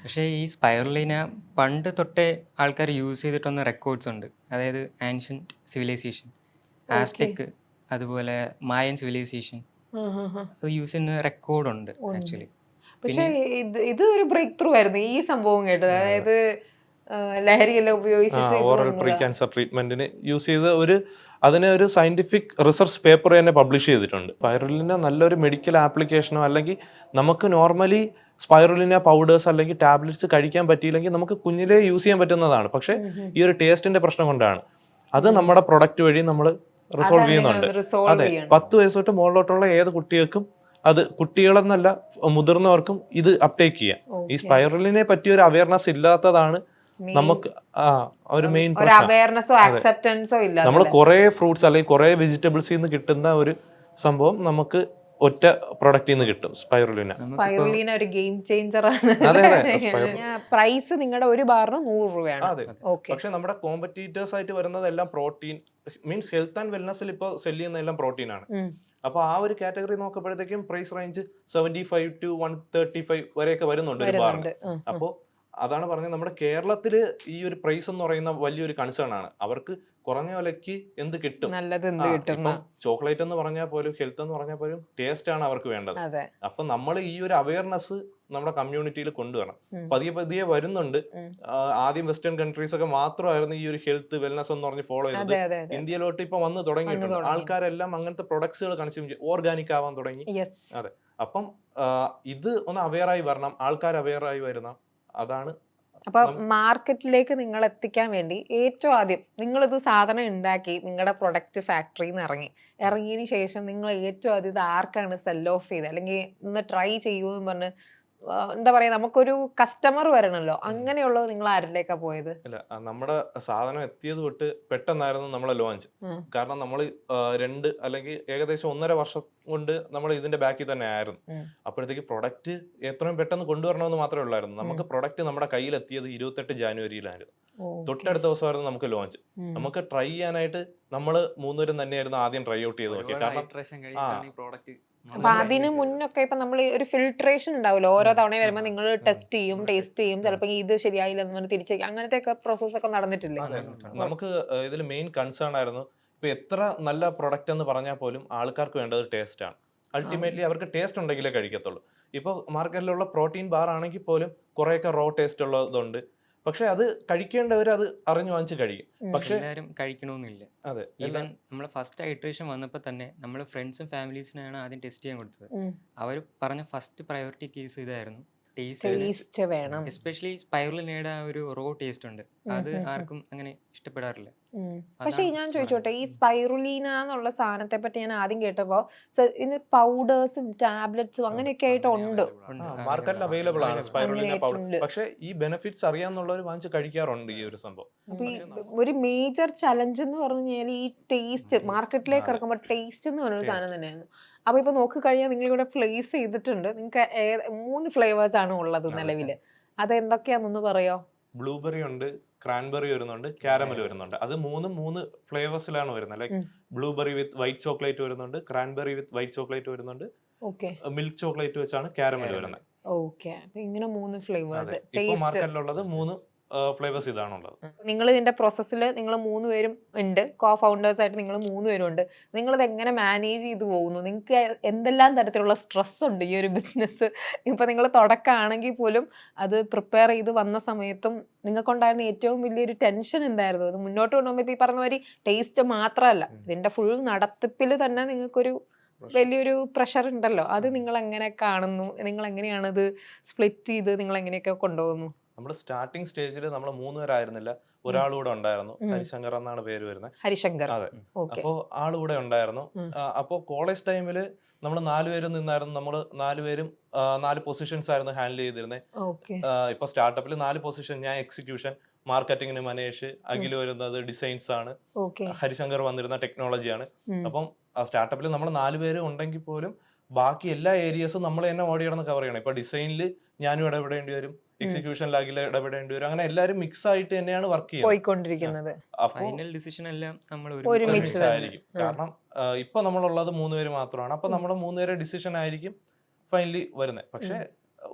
പക്ഷേ ഈ സ്പൈറുലിന പണ്ട് തൊട്ടേ ആൾക്കാർ യൂസ് ചെയ്തിട്ടൊന്ന് റെക്കോർഡ്സ് ഉണ്ട്. അതായത് ആൻഷ്യന്റ് സിവിലൈസേഷൻ, ആസ്ടെക്, അതുപോലെ മായൻ സിവിലൈസേഷൻ, അത് യൂസ് ചെയ്യുന്ന റെക്കോർഡുണ്ട് ആക്ച്വലി. പക്ഷെ ഇത് ഒരു ബ്രേക്ക് ത്രൂ ആയിരുന്നു ഈ സംഭവം കേട്ടത്. അതായത് ലഹരിയെല്ലാം ഉപയോഗിച്ചിട്ട് ഓറൽ പ്രീ ക്യാൻസർ ട്രീറ്റ്മെന്റിന് യൂസ് ചെയ്ത അതിനെ ഒരു സയന്റിഫിക് റിസർച്ച് പേപ്പർ തന്നെ പബ്ലിഷ് ചെയ്തിട്ടുണ്ട്. സ്പൈറുലിന നല്ലൊരു മെഡിക്കൽ ആപ്ലിക്കേഷനോ അല്ലെങ്കിൽ നമുക്ക് നോർമലി സ്പൈറുലിന പൗഡേഴ്സ് അല്ലെങ്കിൽ ടാബ്ലറ്റ്സ് കഴിക്കാൻ പറ്റിയില്ലെങ്കിൽ നമുക്ക് കുഞ്ഞിലേ യൂസ് ചെയ്യാൻ പറ്റുന്നതാണ്. പക്ഷെ ഈ ഒരു ടേസ്റ്റിന്റെ പ്രശ്നം കൊണ്ടാണ് അത് നമ്മുടെ പ്രൊഡക്റ്റ് വഴി നമ്മൾ റിസോൾവ് ചെയ്യുന്നുണ്ട്. അതെ, 10 വയസ്സ് തൊട്ട് മുകളിലോട്ടുള്ള ഏത് കുട്ടികൾക്കും, അത് കുട്ടികളെന്നല്ല മുതിർന്നവർക്കും ഇത് അപ്ടേക്ക് ചെയ്യാം. ഈ സ്പൈറലിനെ പറ്റിയ ഒരു അവയർനെസ് ഇല്ലാത്തതാണ് നമുക്ക് ഒരു മെയിൻ പ്രശ്നം. നമ്മൾ കുറെ ഫ്രൂട്ട്സ് അല്ലെങ്കിൽ കുറെ വെജിറ്റബിൾസിൽ നിന്ന് കിട്ടുന്ന ഒരു സംഭവം നമുക്ക് ഒറ്റ പ്രൊഡക്റ്റിൽ നിന്ന് കിട്ടും. സ്പൈറുലിന ഒരു ഗെയിം ചേഞ്ചർ ആണ്. പ്രൈസ് നിങ്ങളുടെ ഒരു ബാറിന് 100 രൂപയാണ്. അതെ, പക്ഷെ നമ്മുടെ കോമ്പറ്റീറ്റേഴ്സ് ആയിട്ട് വരുന്നതെല്ലാം പ്രോട്ടീൻ മീൻസ് ഹെൽത്ത് ആൻഡ് വെൽനസിൽ ഇപ്പോൾ സെല് ചെയ്യുന്ന എല്ലാം പ്രോട്ടീൻ ആണ്. അപ്പൊ ആ ഒരു കാറ്റഗറി നോക്കുമ്പോഴത്തേക്കും പ്രൈസ് റേഞ്ച് 75 to 135 വരെയൊക്കെ വരുന്നുണ്ട് ഒരു ബാറിന്. അപ്പോ അതാണ് പറഞ്ഞത്, നമ്മുടെ കേരളത്തില് ഈ ഒരു പ്രൈസ് എന്ന് പറയുന്ന വലിയൊരു കൺസേൺ ആണ്. അവർക്ക് കുറഞ്ഞ വിലക്ക് എന്ത് കിട്ടും, ചോക്ലേറ്റ് എന്ന് പറഞ്ഞാൽ പോലും ഹെൽത്ത് എന്ന് പറഞ്ഞാൽ പോലും ടേസ്റ്റ് ആണ് അവർക്ക് വേണ്ടത്. അപ്പൊ നമ്മൾ ഈ ഒരു അവയർനെസ് നമ്മുടെ കമ്മ്യൂണിറ്റിയിൽ കൊണ്ടുവരണം. പതിയെ പതിയെ വരുന്നുണ്ട്. ആദ്യം വെസ്റ്റേൺ കൺട്രീസ് ഒക്കെ മാത്രമായിരുന്നു ഈ ഒരു ഹെൽത്ത് വെൽനസ് എന്ന് പറഞ്ഞ് ഫോളോ ചെയ്തത്. ഇന്ത്യയിലോട്ട് ഇപ്പൊ വന്ന് തുടങ്ങിയിട്ടുണ്ട്. ആൾക്കാരെല്ലാം അങ്ങനത്തെ പ്രൊഡക്ട്സുകൾ കൺസ്യൂം ചെയ്യും, ഓർഗാനിക് ആവാൻ തുടങ്ങി. അതെ, അപ്പം ഇത് ഒന്ന് അവെയറായി വരണം, ആൾക്കാർ അവെയറായി വരണം. അതാണ്. അപ്പൊ മാർക്കറ്റിലേക്ക് നിങ്ങൾ എത്തിക്കാൻ വേണ്ടി ഏറ്റവും ആദ്യം നിങ്ങളിത് സാധനം ഉണ്ടാക്കി നിങ്ങളുടെ പ്രൊഡക്റ്റ് ഫാക്ടറിയിൽ നിന്ന് ഇറങ്ങിയതിന് ശേഷം നിങ്ങൾ ഏറ്റവും ആദ്യം ഇത് ആർക്കാണ് സെൽ ഓഫ് ചെയ്ത്, അല്ലെങ്കിൽ ഒന്ന് ട്രൈ ചെയ്യുമെന്ന് പറഞ്ഞ് എന്താ പറയാ, നമുക്കൊരു കസ്റ്റമർ വരണല്ലോ, അങ്ങനെയുള്ളത് നിങ്ങൾ ആരിലേക്കാ പോയത്? അല്ല, നമ്മുടെ സാധനം എത്തിയത് തൊട്ട് പെട്ടെന്നായിരുന്നു നമ്മളെ ലോഞ്ച്. കാരണം നമ്മൾ 2 അല്ലെങ്കിൽ ഏകദേശം 1.5 വർഷം കൊണ്ട് നമ്മൾ ഇതിന്റെ ബാക്കിൽ തന്നെ ആയിരുന്നു. അപ്പോഴത്തേക്ക് പ്രൊഡക്റ്റ് എത്രയും പെട്ടെന്ന് കൊണ്ടുവരണമെന്ന് മാത്രമേ ഉള്ളായിരുന്നു. നമുക്ക് പ്രൊഡക്റ്റ് നമ്മുടെ കയ്യിൽ എത്തിയത് 28 ജാനുവരിയിലായിരുന്നു. തൊട്ടടുത്ത ദിവസമായിരുന്നു നമുക്ക് ലോഞ്ച്. നമുക്ക് ട്രൈ ചെയ്യാനായിട്ട് നമ്മൾ 3 പേരും തന്നെയായിരുന്നു ആദ്യം ട്രൈ ഔട്ട് ചെയ്ത് നോക്കിയത്. കാരണം അപ്പൊ അതിന് മുന്നൊക്കെ ഇപ്പൊ നമ്മൾ ഒരു ഫിൽട്രേഷൻ ഉണ്ടാവുമല്ലോ, ഓരോ തവണ വരുമ്പോൾ നിങ്ങൾ ടെസ്റ്റ് ചെയ്യും, ടേസ്റ്റ് ചെയ്യും, ചിലപ്പോൾ ഇത് ശരിയായില്ല എന്ന് പറഞ്ഞ് തിരിച്ചു, അങ്ങനത്തെ ഒക്കെ പ്രോസസ് ഒക്കെ നടന്നിട്ടില്ലേ? നമുക്ക് ഇതിൽ മെയിൻ കൺസേൺ ആയിരുന്നു, ഇപ്പൊ എത്ര നല്ല പ്രൊഡക്റ്റ് എന്ന് പറഞ്ഞാൽ പോലും ആൾക്കാർക്ക് വേണ്ടത് ടേസ്റ്റ് ആണ്. അൾട്ടിമേറ്റ്ലി അവർക്ക് ടേസ്റ്റ് ഉണ്ടെങ്കിലേ കഴിക്കത്തുള്ളൂ. ഇപ്പൊ മാർക്കറ്റിലുള്ള പ്രോട്ടീൻ ബാർ ആണെങ്കിൽ പോലും കുറെയൊക്കെ റോ ടേസ്റ്റ് ഉള്ളതുണ്ട്. പക്ഷെ അത് കഴിക്കേണ്ടവർ അത് അറിഞ്ഞു വാങ്ങിച്ച് കഴിക്കും. പക്ഷെ എല്ലാവരും കഴിക്കണമെന്നില്ല. അതെ, ഈവൻ നമ്മൾ ഫസ്റ്റ് ഹൈഡ്രേഷൻ വന്നപ്പോൾ തന്നെ നമ്മൾ ഫ്രണ്ട്സും ഫാമിലീസിനാണ് ആദ്യം ടെസ്റ്റ് ചെയ്യാൻ കൊടുത്തത്. അവർ പറഞ്ഞ ഫസ്റ്റ് പ്രയോറിറ്റി കേസ് ഇതായിരുന്നു, ടേസ്റ്റ് വേണം. എസ്പെഷ്യലി സ്പൈറുലിനയുടെ ആ ഒരു റോ ടേസ്റ്റ് ഉണ്ട്, അത് ആർക്കും അങ്ങനെ ഇഷ്ടപ്പെടാറില്ല. പക്ഷേ അതാണ് ഞാൻ just ചോദിച്ചോട്ടെ, ഈ പറയുന്നത്. സ്പൈറുലീന എന്നുള്ള സാധനത്തെ പറ്റി ഞാൻ ആദ്യം കേട്ടപ്പോ ഇതിന് പൗഡേഴ്സും ടാബ്ലറ്റ്സും അങ്ങനെയൊക്കെ ആയിട്ട് ഉണ്ട്. ഉണ്ട്, മാർക്കറ്റിൽ അവൈലബിൾ ആണ് available. Spirulina powder. അങ്ങനെയായിട്ടുണ്ട്. പക്ഷെ ഈ ബെനിഫിറ്റ്സ് അറിയാന്നുള്ളവർ വാങ്ങിച്ച് കഴിക്കാറുണ്ട് ഈ ഒരു സംഭവം. അപ്പൊ ഈ ഒരു മേജർ ചലഞ്ച് എന്ന് പറഞ്ഞു കഴിഞ്ഞാൽ ഈ ടേസ്റ്റ്, മാർക്കറ്റിലേക്ക് അതെ. ഇറക്കുമ്പോൾ ടേസ്റ്റ് എന്ന് പറഞ്ഞൊരു സാധനം Taste. തന്നെയാണ്. അപ്പൊ ഇപ്പൊ നോക്കി കഴിഞ്ഞാൽ നിങ്ങൾ ഇവിടെ പ്ലേസ് ചെയ്തിട്ടുണ്ട്, നിങ്ങൾക്ക് 3 ഫ്ലേവേഴ്സ് ആണ് ഉള്ളത് നിലവില്. അത് എന്തൊക്കെയാണെന്ന് പറയോ? ബ്ലൂബെറി ഉണ്ട്, ക്രാൻബെറി വരുന്നുണ്ട്, കാരമൽ വരുന്നുണ്ട്. അത് മൂന്ന് ഫ്ലേവേഴ്സിലാണ് വരുന്നത്. ലൈക്ക് ബ്ലൂബെറി വിത്ത് വൈറ്റ് ചോക്ലേറ്റ് വരുന്നുണ്ട്, ക്രാൻബെറി വിത്ത് വൈറ്റ് ചോക്ലേറ്റ് വരുന്നുണ്ട്, ഓക്കെ മിൽക്ക് ചോക്ലേറ്റ് വെച്ചാണ് കാരമൽ വരുന്നത്. ഓക്കെ. അപ്പൊ ഇങ്ങനെ 3 ഫ്ലേവേഴ്സ്. ഇപ്പൊ ടേസ്റ്റ് മാർക്കറ്റിലുള്ളത് 3 ഫ്ലേവേഴ്സ് ഇതാണുള്ളത്. നിങ്ങൾ ഇതിന്റെ പ്രോസസ്സിൽ നിങ്ങൾ 3 പേരും ഉണ്ട്, കോ ഫൗണ്ടേഴ്സ് ആയിട്ട് നിങ്ങൾ 3 പേരും ഉണ്ട്. നിങ്ങളിത് എങ്ങനെ മാനേജ് ചെയ്ത് പോകുന്നു? നിങ്ങൾക്ക് എന്തെല്ലാം തരത്തിലുള്ള സ്ട്രെസ് ഉണ്ട് ഈ ഒരു ബിസിനസ്? ഇപ്പൊ നിങ്ങൾ തുടക്കമാണെങ്കിൽ പോലും അത് പ്രിപ്പയർ ചെയ്ത് വന്ന സമയത്തും നിങ്ങൾക്കുണ്ടായിരുന്ന ഏറ്റവും വലിയൊരു ടെൻഷൻ എന്തായിരുന്നു? അത് മുന്നോട്ട് കൊണ്ടുപോകുമ്പോൾ ഇപ്പൊ ഈ പറഞ്ഞ മാതിരി ടേസ്റ്റ് മാത്രമല്ല, ഇതിന്റെ ഫുൾ നടത്തിപ്പിൽ തന്നെ നിങ്ങൾക്കൊരു വലിയൊരു പ്രഷർ ഉണ്ടല്ലോ. അത് നിങ്ങൾ എങ്ങനെ കാണുന്നു? നിങ്ങൾ എങ്ങനെയാണ് ഇത് സ്പ്ലിറ്റ് ചെയ്ത് നിങ്ങൾ എങ്ങനെയൊക്കെ കൊണ്ടുപോകുന്നു? നമ്മൾ സ്റ്റാർട്ടിംഗ് സ്റ്റേജിൽ നമ്മൾ 3 പേരായിരുന്നില്ല, ഒരാളൂടെ ഉണ്ടായിരുന്നു. ഹരിശങ്കർ എന്നാണ് പേര് വരുന്നത്. ഹരിശങ്കർ. അതെ. ഓക്കെ. അപ്പോ ആളുകൂടെ ഉണ്ടായിരുന്നു. അപ്പോ കോളേജ് ടൈമില് നമ്മൾ 4 പേരും നിന്നായിരുന്നു. നമ്മൾ 4 പേരും 4 പൊസിഷൻസ് ആയിരുന്നു ഹാൻഡിൽ ചെയ്തിരുന്നത്. ഓക്കെ. ഇപ്പൊ സ്റ്റാർട്ടപ്പിൽ 4 പൊസിഷൻ, ഞാൻ എക്സിക്യൂഷൻ, മാർക്കറ്റിംഗിന് മനേഷ്, അഖിൽ വരുന്നത് ഡിസൈൻസ് ആണ്, ഓക്കെ. ഹരിശങ്കർ വന്നിരുന്ന ടെക്നോളജിയാണ്. അപ്പം സ്റ്റാർട്ടപ്പിൽ നമ്മൾ 4 പേര് ഉണ്ടെങ്കിൽ പോലും ബാക്കി എല്ലാ ഏരിയസും നമ്മൾ തന്നെ ഓടി കിടന്ന് കവർ ചെയ്യണം. ഇപ്പൊ ഡിസൈനിൽ ഞാനും ഇടപെടേണ്ടി വരും, എക്സിക്യൂഷനിൽ അഖിൽ ഇടപെടേണ്ടി വരും. അങ്ങനെ എല്ലാവരും മിക്സ് ആയിട്ട് തന്നെയാണ് വർക്ക് ചെയ്യുന്നത്. പോയിക്കൊണ്ടിരിക്കുന്നത്. അപ്പൊ ഫൈനൽ ഡിസിഷൻ എല്ലാം നമ്മൾ ഒരുമിച്ച് ഒരുമിച്ച് ആയിരിക്കും. കാരണം ഇപ്പൊ നമ്മളുള്ളത് 3 പേര് മാത്രമാണ്. അപ്പൊ നമ്മുടെ 3 പേരെ ഡിസിഷൻ ആയിരിക്കും ഫൈനലി വരുന്നത്. പക്ഷെ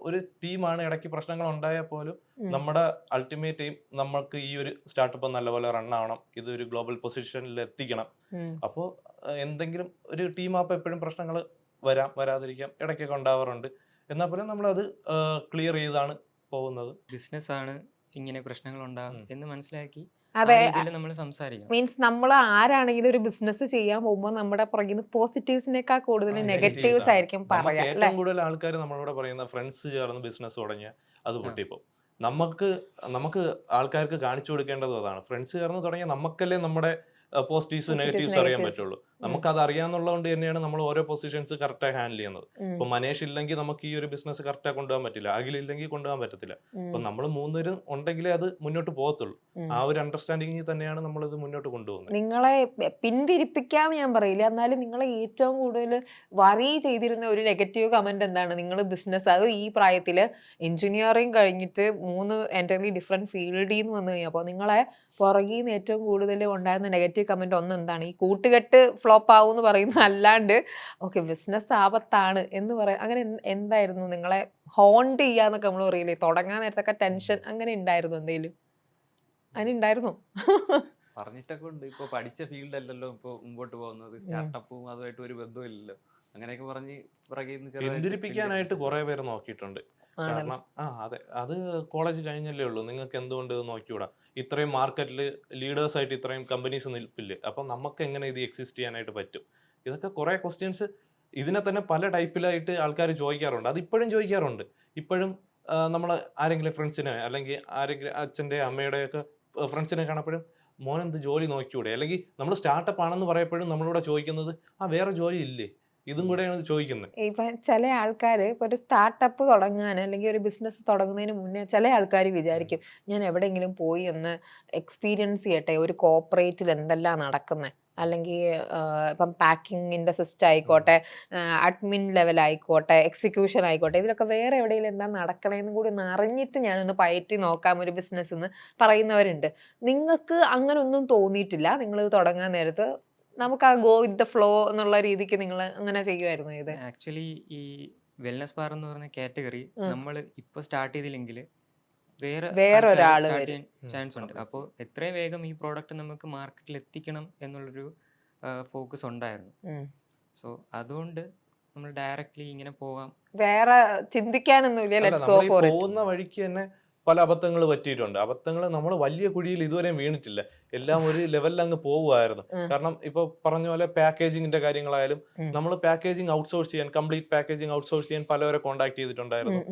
ഒരു ടീമാണ്. ഇടയ്ക്ക് പ്രശ്നങ്ങൾ ഉണ്ടായാൽ പോലും നമ്മുടെ അൾട്ടിമേറ്റ് എയിം നമ്മൾക്ക് ഈ ഒരു സ്റ്റാർട്ടപ്പ് നല്ലപോലെ റൺ ആവണം, ഇത് ഒരു ഗ്ലോബൽ പൊസിഷനിൽ എത്തിക്കണം. അപ്പോൾ എന്തെങ്കിലും ഒരു ടീം ആപ്പ് എപ്പോഴും പ്രശ്നങ്ങൾ വരാതിരിക്കാം, ഇടയ്ക്കൊക്കെ ഉണ്ടാവാറുണ്ട്. എന്നാൽ പോലും നമ്മളത് ക്ലിയർ ചെയ്താണ് പോകുന്നത്. ബിസിനസ് ആണ്, ഇങ്ങനെ പ്രശ്നങ്ങൾ ഉണ്ടാകും എന്ന് മനസ്സിലാക്കി അതെ. നമ്മൾ സംസാരിക്കണം. മീൻസ് നമ്മൾ ആരാണെങ്കിലും ഒരു ബിസിനസ് ചെയ്യാൻ പോകുമ്പോൾ നമ്മുടെ പുറകിൽ നിന്ന് പോസിറ്റീവ്സിനേക്കാൾ കൂടുതൽ നെഗറ്റീവ്സ് ആയിരിക്കും നമുക്ക് പറയാ, അല്ലെ? ഏറ്റവും കൂടുതൽ ആൾക്കാർ നമ്മളോട് പറയുന്ന ഫ്രണ്ട്സ് ചേർന്ന് ബിസിനസ് തുടങ്ങിയ അത് പൊട്ടിപ്പോ. നമുക്ക് ആൾക്കാർക്ക് കാണിച്ചു കൊടുക്കേണ്ടത് അതാണ്. ഫ്രണ്ട്സ് ചേർന്ന് തുടങ്ങിയ നമുക്കല്ലേ നമ്മുടെ പോസിറ്റീവ്സ് നെഗറ്റീവ്സ് അറിയാൻ പറ്റുള്ളൂ. നമുക്കത് അറിയാന്നുള്ളത് തന്നെയാണ് നമ്മൾ ഓരോ പൊസിഷൻസ് കറക്റ്റായി ഹാൻഡിൽ ചെയ്യുന്നത്. ഇപ്പൊ മനേഷ് ഇല്ലെങ്കിൽ നമുക്ക് ഈ ഒരു ബിസിനസ് കറക്റ്റായി കൊണ്ടുപോകാൻ പറ്റില്ല, അഖിലില്ലെങ്കിൽ കൊണ്ടുപോകാൻ പറ്റത്തില്ല. അപ്പൊ നമ്മൾ 3 പേരും ഉണ്ടെങ്കിലേ അത് മുന്നോട്ട് പോകത്തുള്ളൂ. ആ ഒരു അണ്ടർസ്റ്റാൻഡിങ്ങിൽ തന്നെയാണ് നമ്മൾ ഇത് മുന്നോട്ട് കൊണ്ടുപോകുന്നത്. നിങ്ങളെ പിന്തിരിപ്പിക്കാന്ന് ഞാൻ പറയില്ല, എന്നാലും നിങ്ങളെ ഏറ്റവും കൂടുതൽ വറി ചെയ്തിരുന്ന ഒരു നെഗറ്റീവ് കമന്റ് എന്താണ്? നിങ്ങൾ ബിസിനസ്, അത് ഈ പ്രായത്തില് എഞ്ചിനീയറിംഗ് കഴിഞ്ഞിട്ട് 3 എൻ്റർലി ഡിഫറെന്റ് ഫീൽഡിൽ നിന്ന് വന്നു കഴിഞ്ഞപ്പോൾ നിങ്ങളെ പുറകിൽ നിന്ന് ഏറ്റവും കൂടുതൽ ഉണ്ടായിരുന്ന നെഗറ്റീവ് കമന്റ് ഒന്ന് എന്താണ്? ഈ കൂട്ടുകെട്ട് ഫ്ലോപ്പ് ആവും എന്ന് പറയുന്ന അല്ലാണ്ട് ഓക്കെ ബിസിനസ് ആപത്താണ് എന്ന് പറയാം. അങ്ങനെ എന്തായിരുന്നു നിങ്ങളെ ഹോണ്ട് ചെയ്യാന്നൊക്കെ നമ്മൾ പറയില്ലേ, തുടങ്ങാൻ നേരത്തൊക്കെ ടെൻഷൻ അങ്ങനെ ഉണ്ടായിരുന്നു എന്തെങ്കിലും? അങ്ങനെ ഉണ്ടായിരുന്നു? പറഞ്ഞിട്ടൊക്കെ ഉണ്ട്. ഇപ്പൊ പഠിച്ച ഫീൽഡ് അല്ലല്ലോ ഇപ്പൊ മുമ്പോട്ട് പോകുന്നത്, സ്റ്റാർട്ടപ്പും അതുമായിട്ട് ഒരു ബന്ധമില്ലല്ലോ, അങ്ങനെയൊക്കെ പറഞ്ഞ് പിന്തിരിപ്പിക്കാനായിട്ട് കുറെ പേര് നോക്കിയിട്ടുണ്ട്. കാരണം അതെ, അത് കോളേജ് കഴിഞ്ഞല്ലേ ഉള്ളൂ, നിങ്ങൾക്ക് എന്തുകൊണ്ട് നോക്കിയൂടാ? ഇത്രയും മാർക്കറ്റിൽ ലീഡേഴ്സ് ആയിട്ട് ഇത്രയും കമ്പനീസ് നിൽപ്പില്ലേ, അപ്പൊ നമുക്ക് എങ്ങനെ ഇത് എക്സിസ്റ്റ് ചെയ്യാനായിട്ട് പറ്റും? ഇതൊക്കെ കുറെ ക്വസ്റ്റ്യൻസ് ഇതിനെ തന്നെ പല ടൈപ്പിലായിട്ട് ആൾക്കാർ ചോദിക്കാറുണ്ട്. അത് ഇപ്പോഴും ചോദിക്കാറുണ്ട്. ഇപ്പോഴും നമ്മൾ ആരെങ്കിലും ഫ്രണ്ട്സിനെ അല്ലെങ്കിൽ ആരെങ്കിലും അച്ഛൻ്റെ അമ്മയുടെയൊക്കെ ഫ്രണ്ട്സിനെ കാണപ്പോഴും മോനെന്ത് ജോലി നോക്കിയൂടെ, അല്ലെങ്കിൽ നമ്മൾ സ്റ്റാർട്ടപ്പ് ആണെന്ന് പറയപ്പോഴും നമ്മളോട് ചോദിക്കുന്നത് വേറെ ജോലി ഇല്ലേ, ഇതും കൂടെയാണ് ചോദിക്കുന്നത്. ഇപ്പൊ ചില ആൾക്കാർ ഇപ്പൊ ഒരു സ്റ്റാർട്ടപ്പ് തുടങ്ങാൻ അല്ലെങ്കിൽ ഒരു ബിസിനസ് തുടങ്ങുന്നതിന് മുന്നേ ചില ആൾക്കാർ വിചാരിക്കും ഞാൻ എവിടെയെങ്കിലും പോയി ഒന്ന് എക്സ്പീരിയൻസ് ചെയ്യട്ടെ, ഒരു കോർപ്പറേറ്റിൽ എന്തെല്ലാം നടക്കുന്നത്, അല്ലെങ്കിൽ ഇപ്പം പാക്കിങ്ങിൻ്റെ സിസ്റ്റം ആയിക്കോട്ടെ, അഡ്മിൻ ലെവൽ ആയിക്കോട്ടെ, എക്സിക്യൂഷൻ ആയിക്കോട്ടെ, ഇതിലൊക്കെ വേറെ എവിടെയെങ്കിലും എന്താ നടക്കണേന്നും കൂടി ഒന്ന് അറിഞ്ഞിട്ട് ഞാനൊന്ന് പയറ്റി നോക്കാം ഒരു ബിസിനസ് എന്ന് പറയുന്നവരുണ്ട്. നിങ്ങൾക്ക് അങ്ങനെ ഒന്നും തോന്നിയിട്ടില്ല? നിങ്ങൾ തുടങ്ങാൻ നേരത്ത് നമുക്ക് ആ ഗോ വിത്ത് ദ ഫ്ലോ എന്നുള്ള രീതിക്ക് നിങ്ങൾ അങ്ങനെ ചെയ്യുമായിരുന്നു? ഇത് ആക്ച്വലി ഈ വെൽനസ് ബാർ എന്ന് പറയുന്ന കാറ്റഗറി നമ്മൾ ഇപ്പൊ സ്റ്റാർട്ട് ചെയ്തില്ലെങ്കിൽ വേറെ ഒരാള് സ്റ്റാർട്ട് ചെയ്യാൻ ചാൻസ് ഉണ്ട്. അപ്പോൾ എത്രയും വേഗം ഈ പ്രോഡക്റ്റ് നമുക്ക് മാർക്കറ്റിൽ എത്തിക്കണം എന്നുള്ളൊരു ഫോക്കസ് ഉണ്ടായിരുന്നു. സോ അതുകൊണ്ട് നമ്മൾ ഡയറക്റ്റ്ലി ഇങ്ങനെ പോകാം, വേറെ ചിന്തിക്കാനൊന്നുമില്ല, ലെറ്റ്സ് ഗോ ഫോർ ഇറ്റ്. പോകുന്ന വഴിക്ക് തന്നെ പല അബദ്ധങ്ങൾ പറ്റിയിട്ടുണ്ട്. അബദ്ധങ്ങൾ നമ്മൾ വലിയ കുഴിയിൽ ഇതുവരെയും വീണിട്ടില്ല. എല്ലാം ഒരു ലെവലിൽ അങ്ങ് പോവുമായിരുന്നു. കാരണം ഇപ്പൊ പറഞ്ഞ പോലെ പാക്കേജിങ്ങിന്റെ കാര്യങ്ങളായാലും നമ്മൾ പാക്കേജിങ് ഔട്ട്സോഴ്സ് ചെയ്യാൻ, കംപ്ലീറ്റ് പാക്കേജിങ് ഔട്ട്സോഴ്സ് ചെയ്യാൻ പലവരെ കോൺടാക്ട് ചെയ്തിട്ടുണ്ടായിരുന്നു.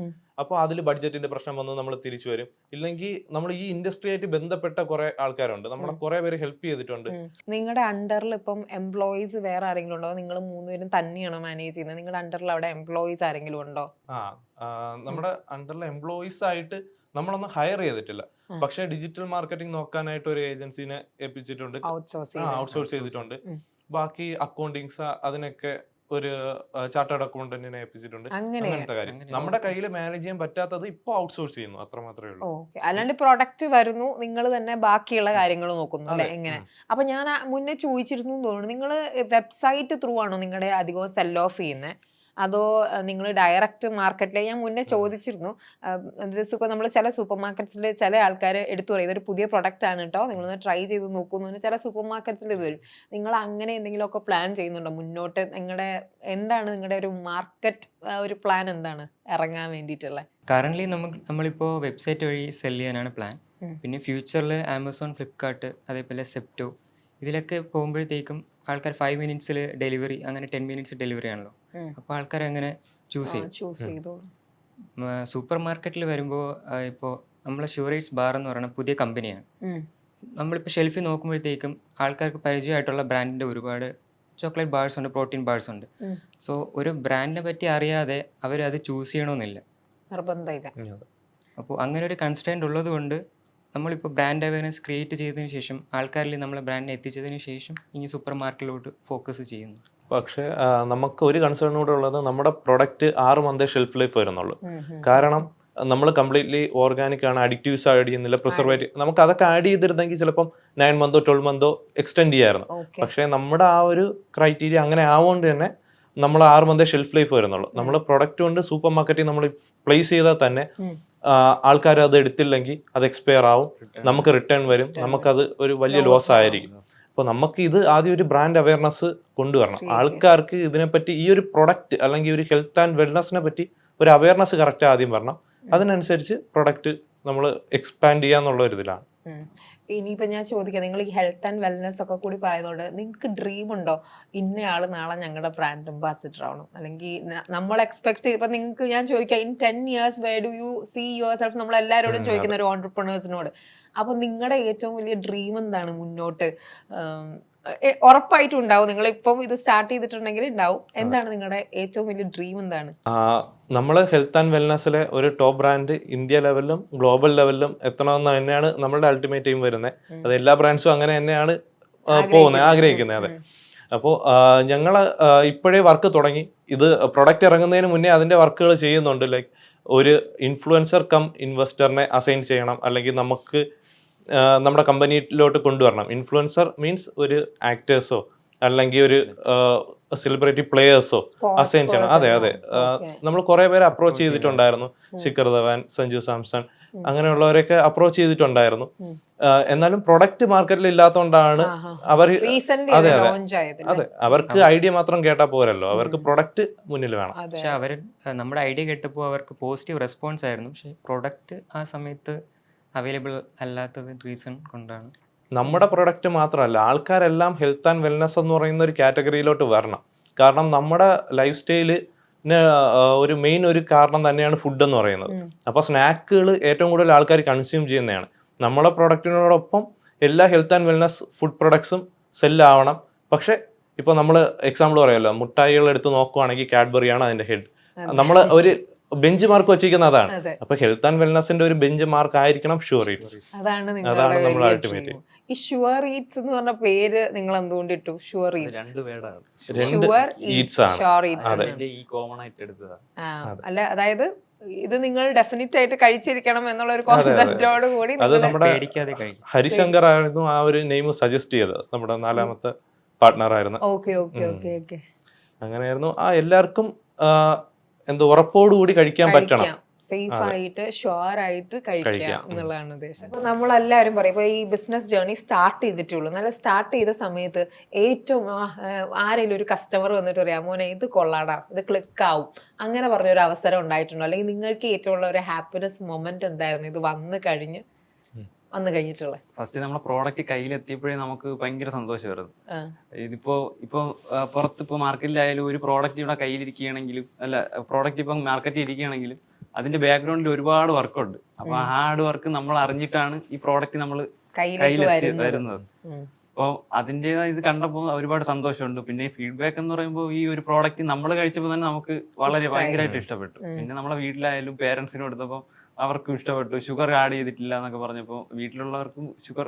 അപ്പോൾ അതിൽ ബഡ്ജറ്റിന്റെ പ്രശ്നം വന്ന് നമ്മൾ തിരിച്ചു വരും. ഇല്ലെങ്കിൽ നമ്മൾ ഈ ഇൻഡസ്ട്രിയായിട്ട് ബന്ധപ്പെട്ട കുറെ ആൾക്കാരുണ്ട്, നമ്മളെ കുറെ പേര് ഹെൽപ്പ് ചെയ്തിട്ടുണ്ട്. നിങ്ങളുടെ അണ്ടറിൽ ഇപ്പം എംപ്ലോയീസ് വേറെ ആരെങ്കിലും ഉണ്ടോ? നിങ്ങൾ മൂന്നുപേരും തന്നെയാണോ മാനേജ് ചെയ്യുന്നത്? നിങ്ങളുടെ അണ്ടറിൽ അവിടെ എംപ്ലോയീസ് ആരെങ്കിലും ഉണ്ടോ? നമ്മുടെ അണ്ടറിലെ എംപ്ലോയീസ് ആയിട്ട് നമ്മളൊന്നും ഹയർ ചെയ്തിട്ടില്ല. പക്ഷെ ഡിജിറ്റൽ മാർക്കറ്റിംഗ് നോക്കാനായിട്ട് ഒരു ഏജൻസിനെ ഏൽപ്പിച്ചിട്ടുണ്ട്, ഔട്ട്സോഴ്സ് ചെയ്തിട്ടുണ്ട്. ബാക്കി അക്കൗണ്ടിങ്സ് അതിനൊക്കെ ഒരു ചാർട്ടേഡ് അക്കൗണ്ടന്റിനെ ഏൽപ്പിച്ചിട്ടുണ്ട്. അങ്ങനത്തെ കാര്യം നമ്മുടെ കയ്യിൽ മാനേജ് ചെയ്യാൻ പറ്റാത്തത് ഇപ്പൊ ഔട്ട്സോഴ്സ് ചെയ്യുന്നു, അത്ര മാത്രമേ ഉള്ളൂ. അല്ലാണ്ട് പ്രൊഡക്റ്റ് വരുന്നു, നിങ്ങൾ തന്നെ ബാക്കിയുള്ള കാര്യങ്ങൾ നോക്കുന്നു അല്ലെ? എങ്ങനെ? അപ്പൊ ഞാൻ മുന്നേ ചോദിച്ചിരുന്നു തോന്നുന്നു, നിങ്ങൾ വെബ്സൈറ്റ് ത്രൂ ആണോ നിങ്ങളുടെ അധികവും സെൽ ഓഫ് ചെയ്യുന്നത്, അതോ നിങ്ങൾ ഡയറക്റ്റ് മാർക്കറ്റിലെ? ഞാൻ മുന്നേ ചോദിച്ചിരുന്നു, ഇപ്പൊ നമ്മൾ ചില സൂപ്പർ മാർക്കറ്റ്സിൽ ചില ആൾക്കാർ എടുത്തു പറയും ഇതൊരു പുതിയ പ്രൊഡക്റ്റ് ആണ് കേട്ടോ, നിങ്ങളൊന്ന് ട്രൈ ചെയ്ത് നോക്കുന്നു. ചില സൂപ്പർ മാർക്കറ്റ്സിൽ ഇത് വരും. നിങ്ങൾ അങ്ങനെ എന്തെങ്കിലുമൊക്കെ പ്ലാൻ ചെയ്യുന്നുണ്ടോ മുന്നോട്ട്? എന്താണ് നിങ്ങളുടെ ഒരു മാർക്കറ്റ് ഒരു പ്ലാൻ, എന്താണ് ഇറങ്ങാൻ വേണ്ടിയിട്ടുള്ള? കറന്റ് നമ്മളിപ്പോൾ വെബ്സൈറ്റ് വഴി സെല് ചെയ്യാനാണ് പ്ലാൻ. പിന്നെ ഫ്യൂച്ചറിൽ ആമസോൺ, ഫ്ലിപ്കാർട്ട്, അതേപോലെ സെപ്റ്റോ ഇതിലൊക്കെ പോകുമ്പോഴത്തേക്കും ആൾക്കാർ 5 മിനിറ്റ്സിൽ ഡെലിവറി, അങ്ങനെ 10 മിനിറ്റ്സ് ഡെലിവറി ആണല്ലോ. അപ്പോൾ ആൾക്കാർ അങ്ങനെ ചൂസ് ചെയ്യും. സൂപ്പർ മാർക്കറ്റിൽ വരുമ്പോൾ ഇപ്പോൾ നമ്മളെ ഷുവറേറ്റ്സ് ബാർ എന്ന് പറയുന്ന പുതിയ കമ്പനിയാണ്. നമ്മളിപ്പോൾ ഷെൽഫിൽ നോക്കുമ്പോഴത്തേക്കും ആൾക്കാർക്ക് പരിചയമായിട്ടുള്ള ബ്രാൻഡിൻ്റെ ഒരുപാട് ചോക്ലേറ്റ് ബാർസ് ഉണ്ട്, പ്രോട്ടീൻ ബാർസ് ഉണ്ട്. സോ ഒരു ബ്രാൻഡിനെ പറ്റി അറിയാതെ അവരത് ചൂസ് ചെയ്യണമെന്നില്ല, നിർബന്ധമില്ല. അപ്പോൾ അങ്ങനെ ഒരു കൺസ്ട്രെയിൻ്റ് ഉള്ളത് കൊണ്ട് നമ്മളിപ്പോൾ ബ്രാൻഡ് അവയർനെസ് ക്രിയേറ്റ് ചെയ്തതിന് ശേഷം ആൾക്കാരിൽ നമ്മളെ ബ്രാൻഡിനെ എത്തിച്ചതിന് ശേഷം ഇനി സൂപ്പർ മാർക്കറ്റിലോട്ട് ഫോക്കസ് ചെയ്യുന്നു. പക്ഷേ നമുക്ക് ഒരു കൺസേൺ കൂടെ ഉള്ളത്, നമ്മുടെ പ്രൊഡക്റ്റ് 6 മന്തേ ഷെൽഫ് ലൈഫ് വരുന്നുള്ളൂ. കാരണം നമ്മൾ കംപ്ലീറ്റ്ലി ഓർഗാനിക് ആണ്, അഡിക്റ്റീവ്സ് ആഡ് ചെയ്യുന്നില്ല, പ്രിസർവേറ്റീവ്. നമുക്ക് അതൊക്കെ ആഡ് ചെയ്തിരുന്നെങ്കിൽ ചിലപ്പം 9 മന്തോ 12 മന്തോ എക്സ്റ്റെൻഡ് ചെയ്യായിരുന്നു. പക്ഷേ നമ്മുടെ ആ ഒരു ക്രൈറ്റീരിയ അങ്ങനെ ആവുകൊണ്ട് തന്നെ നമ്മൾ 6 മന്തേ ഷെൽഫ് ലൈഫ് വരുന്നുള്ളൂ. നമ്മൾ പ്രൊഡക്റ്റ് കൊണ്ട് സൂപ്പർ മാർക്കറ്റിൽ നമ്മൾ പ്ലേസ് ചെയ്താൽ തന്നെ ആൾക്കാർ അത് എടുത്തില്ലെങ്കിൽ അത് എക്സ്പയർ ആവും, നമുക്ക് റിട്ടേൺ വരും, നമുക്കത് ഒരു വലിയ ലോസ് ആയിരിക്കും. അപ്പോൾ നമുക്ക് ഇത് ആദ്യം ഒരു ബ്രാൻഡ് അവയർനെസ് കൊണ്ടുവരണം. ആൾക്കാർക്ക് ഇതിനെപ്പറ്റി, ഈ ഒരു പ്രൊഡക്റ്റ് അല്ലെങ്കിൽ ഒരു ഹെൽത്ത് ആൻഡ് വെൽനെസ്സിനെ പറ്റി ഒരു അവയർനെസ് കറക്റ്റ് ആദ്യം വരണം. അതിനനുസരിച്ച് പ്രൊഡക്റ്റ് നമ്മൾ എക്സ്പാൻഡ് ചെയ്യാന്നുള്ള ഒരു ഇതിലാണ്. ഇനിയിപ്പോ ഞാൻ ചോദിക്കാം, നിങ്ങൾ ഈ ഹെൽത്ത് ആൻഡ് വെൽനെസ് ഒക്കെ കൂടി പറയുന്നതുകൊണ്ട് നിങ്ങൾക്ക് ഡ്രീം ഉണ്ടോ, ഇന്നയാള് നാളെ ഞങ്ങളുടെ ബ്രാൻഡ് അംബാസിഡർ ആവണം, അല്ലെങ്കിൽ നമ്മൾ എക്സ്പെക്ട് ഇപ്പൊ നിങ്ങൾക്ക് ഞാൻ ചോദിക്കാം, in 10 years where do you see yourself? നമ്മൾ എല്ലാവരോടും ചോദിക്കുന്ന ഒരു ഓൺടർപ്രണേഴ്സിനോട്. അപ്പൊ നിങ്ങളുടെ ഏറ്റവും വലിയ ഡ്രീം എന്താണ് മുന്നോട്ട്? ഉറപ്പായിട്ടും ഉണ്ടാവും, നിങ്ങൾ ഇപ്പം ഇത് സ്റ്റാർട്ട് ചെയ്തിട്ടുണ്ടെങ്കിൽ ഉണ്ടാവും. എന്താണ് നിങ്ങളുടെ ഏറ്റവും വലിയ ഡ്രീം? എന്താണ്? നമ്മൾ ഹെൽത്ത് ആൻഡ് വെൽനെസ്സിലെ ഒരു ടോപ്പ് ബ്രാൻഡ് ഇന്ത്യ ലെവലിലും ഗ്ലോബൽ ലെവലിലും എത്തണമെന്ന് തന്നെയാണ് നമ്മളുടെ അൾട്ടിമേറ്റ് എയിം വരുന്നത്. അത് എല്ലാ ബ്രാൻഡ്സും അങ്ങനെ തന്നെയാണ് പോകുന്നത്, ആഗ്രഹിക്കുന്നത്. അതെ. അപ്പോൾ ഞങ്ങൾ ഇപ്പോഴേ വർക്ക് തുടങ്ങി. ഇത് പ്രൊഡക്റ്റ് ഇറങ്ങുന്നതിന് മുന്നേ അതിൻ്റെ വർക്കുകൾ ചെയ്യുന്നുണ്ട്. ലൈക്ക് ഒരു ഇൻഫ്ലുവൻസർ കം ഇൻവെസ്റ്ററിനെ അസൈൻ ചെയ്യണം, അല്ലെങ്കിൽ നമുക്ക് നമ്മുടെ കമ്പനിയിലോട്ട് കൊണ്ടുവരണം. ഇൻഫ്ലുവൻസർ മീൻസ് ഒരു ആക്ടേഴ്സോ അല്ലെങ്കിൽ ഒരു സെലിബ്രിറ്റി പ്ലേയേഴ്സോ അസൈൻ ചെയ്യണം. അതെ അതെ, നമ്മൾ കുറെ പേരെ അപ്രോച്ച് ചെയ്തിട്ടുണ്ടായിരുന്നു. ശിഖർ ധവാൻ, സഞ്ജു സാംസൺ, അങ്ങനെയുള്ളവരൊക്കെ അപ്രോച്ച് ചെയ്തിട്ടുണ്ടായിരുന്നു. എന്നാലും പ്രൊഡക്റ്റ് മാർക്കറ്റിൽ ഇല്ലാത്തതുകൊണ്ടാണ് അവർ. അതെ അതെ അതെ, അവർക്ക് ഐഡിയ മാത്രം കേട്ടാൽ പോരല്ലോ, അവർക്ക് പ്രൊഡക്റ്റ് മുന്നിൽ വേണം. പക്ഷെ അവർ നമ്മുടെ ഐഡിയ കേട്ടപ്പോൾ അവർക്ക് പോസിറ്റീവ് റെസ്പോൺസ് ആയിരുന്നു. പക്ഷെ പ്രൊഡക്റ്റ് ആ സമയത്ത് അവൈലബിൾ അല്ലാത്തത് റീസൺ കൊണ്ടാണ്. നമ്മുടെ പ്രൊഡക്റ്റ് മാത്രമല്ല, ആൾക്കാരെല്ലാം ഹെൽത്ത് ആൻഡ് വെൽനെസ് എന്ന് പറയുന്ന ഒരു കാറ്റഗറിയിലോട്ട് വരണം. കാരണം നമ്മുടെ ലൈഫ് സ്റ്റൈലിന് ഒരു മെയിൻ ഒരു കാരണം തന്നെയാണ് ഫുഡ് എന്ന് പറയുന്നത്. അപ്പോൾ സ്നാക്കുകൾ ഏറ്റവും കൂടുതൽ ആൾക്കാർ കൺസ്യൂം ചെയ്യുന്നതാണ്. നമ്മളെ പ്രൊഡക്റ്റിനോടൊപ്പം എല്ലാ ഹെൽത്ത് ആൻഡ് വെൽനെസ് ഫുഡ് പ്രൊഡക്ട്സും സെല്ലാവണം. പക്ഷെ ഇപ്പോൾ നമ്മൾ എക്സാമ്പിൾ പറയാമല്ലോ, മുട്ടായികൾ എടുത്ത് നോക്കുവാണെങ്കിൽ കാഡ്ബറിയാണ് അതിൻ്റെ ഹെഡ്. നമ്മൾ ഒരു ബെഞ്ച് മാർക്ക് വെച്ചിരിക്കുന്ന അതാണ്. അപ്പൊ ഹെൽത്ത് ആൻഡ് വെൽനെസിന്റെ ഒരു ബെഞ്ച് മാർക്ക് ആയിരിക്കണം ഷുവർ ഈറ്റ്സ്. അതാണ് നമ്മൾ അൾട്ടിമേറ്റ്. ഈ ഷുവർ ഈറ്റ്സ് എന്ന് പറഞ്ഞ പേര് നിങ്ങൾ എന്തുകൊണ്ട് ഇട്ടു? ഷുവർ ഈറ്റ്സ് അല്ല, അതായത് ഇത് നിങ്ങൾ ഡെഫിനറ്റ് ആയിട്ട് കഴിച്ചിരിക്കണം എന്നുള്ള ഒരു കോൺസെപ്റ്റോട് കൂടി. അത് നമ്മുടെ ഹരിശങ്കർ ആയിരുന്നു ആ ഒരു നെയിം സജസ്റ്റ് ചെയ്തത്, നമ്മുടെ 4ാമത്തെ പാർട്ട്ണർ ആയിരുന്നു. അങ്ങനെയായിരുന്നു. എല്ലാവർക്കും എന്തോ ഉറപ്പോടുകൂടി കഴിക്കാൻ പറ്റണം. സേഫ് ആയിട്ട് ഷുവർ ആയിട്ട് കഴിക്കുക കഴിക്കാം. എന്നുള്ളതാണ് ഉദ്ദേശം. അപ്പോൾ നമ്മളെല്ലാവരും പറയും ഇപ്പോൾ ഈ ബിസിനസ് ജേർണി സ്റ്റാർട്ട് ചെയ്തിട്ടുള്ളൂ, നല്ല സ്റ്റാർട്ട് ചെയ്ത സമയത്ത് ഏറ്റവും ആരെങ്കിലും ഒരു കസ്റ്റമർ വന്നിട്ട് പറയാം മോനെ ഇത് കൊള്ളാടാ, ഇത് ക്ലിക്ക് ആവും, അങ്ങനെ പറഞ്ഞൊരു അവസരം ഉണ്ടായിട്ടുണ്ടോ? അല്ലെങ്കിൽ നിങ്ങൾക്ക് ഏറ്റവും ഉള്ള ഒരു ഹാപ്പിനെസ് മൊമെന്റ് എന്തായിരുന്നു ഇത് വന്നു കഴിഞ്ഞിട്ടുള്ളത്? ഫസ്റ്റ് നമ്മളെ പ്രോഡക്റ്റ് കയ്യിലെത്തിയപ്പോഴേ നമുക്ക് ഭയങ്കര സന്തോഷമായിരുന്നു. ഇപ്പൊ പുറത്ത് ഇപ്പൊ മാർക്കറ്റിലായാലും ഒരു പ്രോഡക്റ്റ് ഇവിടെ കയ്യിലിരിക്കുകയാണെങ്കിലും പ്രോഡക്റ്റ് ഇപ്പം മാർക്കറ്റിൽ ഇരിക്കുകയാണെങ്കിലും അതിന്റെ ബാക്ക്ഗ്രൗണ്ടിൽ ഒരുപാട് വർക്കുണ്ട്. അപ്പൊ ആ ഹാർഡ് വർക്ക് നമ്മൾ അറിഞ്ഞിട്ടാണ് ഈ പ്രോഡക്റ്റ് നമ്മൾ കയ്യിലെത്തി വരുന്നത്. അപ്പോൾ അതിൻ്റെതായ ഇത് കണ്ടപ്പോൾ ഒരുപാട് സന്തോഷമുണ്ട്. പിന്നെ ഈ ഫീഡ്ബാക്ക് എന്ന് പറയുമ്പോൾ ഈ ഒരു പ്രോഡക്റ്റ് നമ്മൾ കഴിച്ചപ്പോൾ തന്നെ നമുക്ക് വളരെ ഭയങ്കരമായിട്ട് ഇഷ്ടപ്പെട്ടു. പിന്നെ നമ്മളെ വീട്ടിലായാലും പേരൻസിന് കൊടുത്തപ്പോൾ അവർക്കും ഇഷ്ടപ്പെട്ടു. ഷുഗർ ആഡ് ചെയ്തിട്ടില്ല എന്നൊക്കെ പറഞ്ഞപ്പോൾ വീട്ടിലുള്ളവർക്കും ഷുഗർ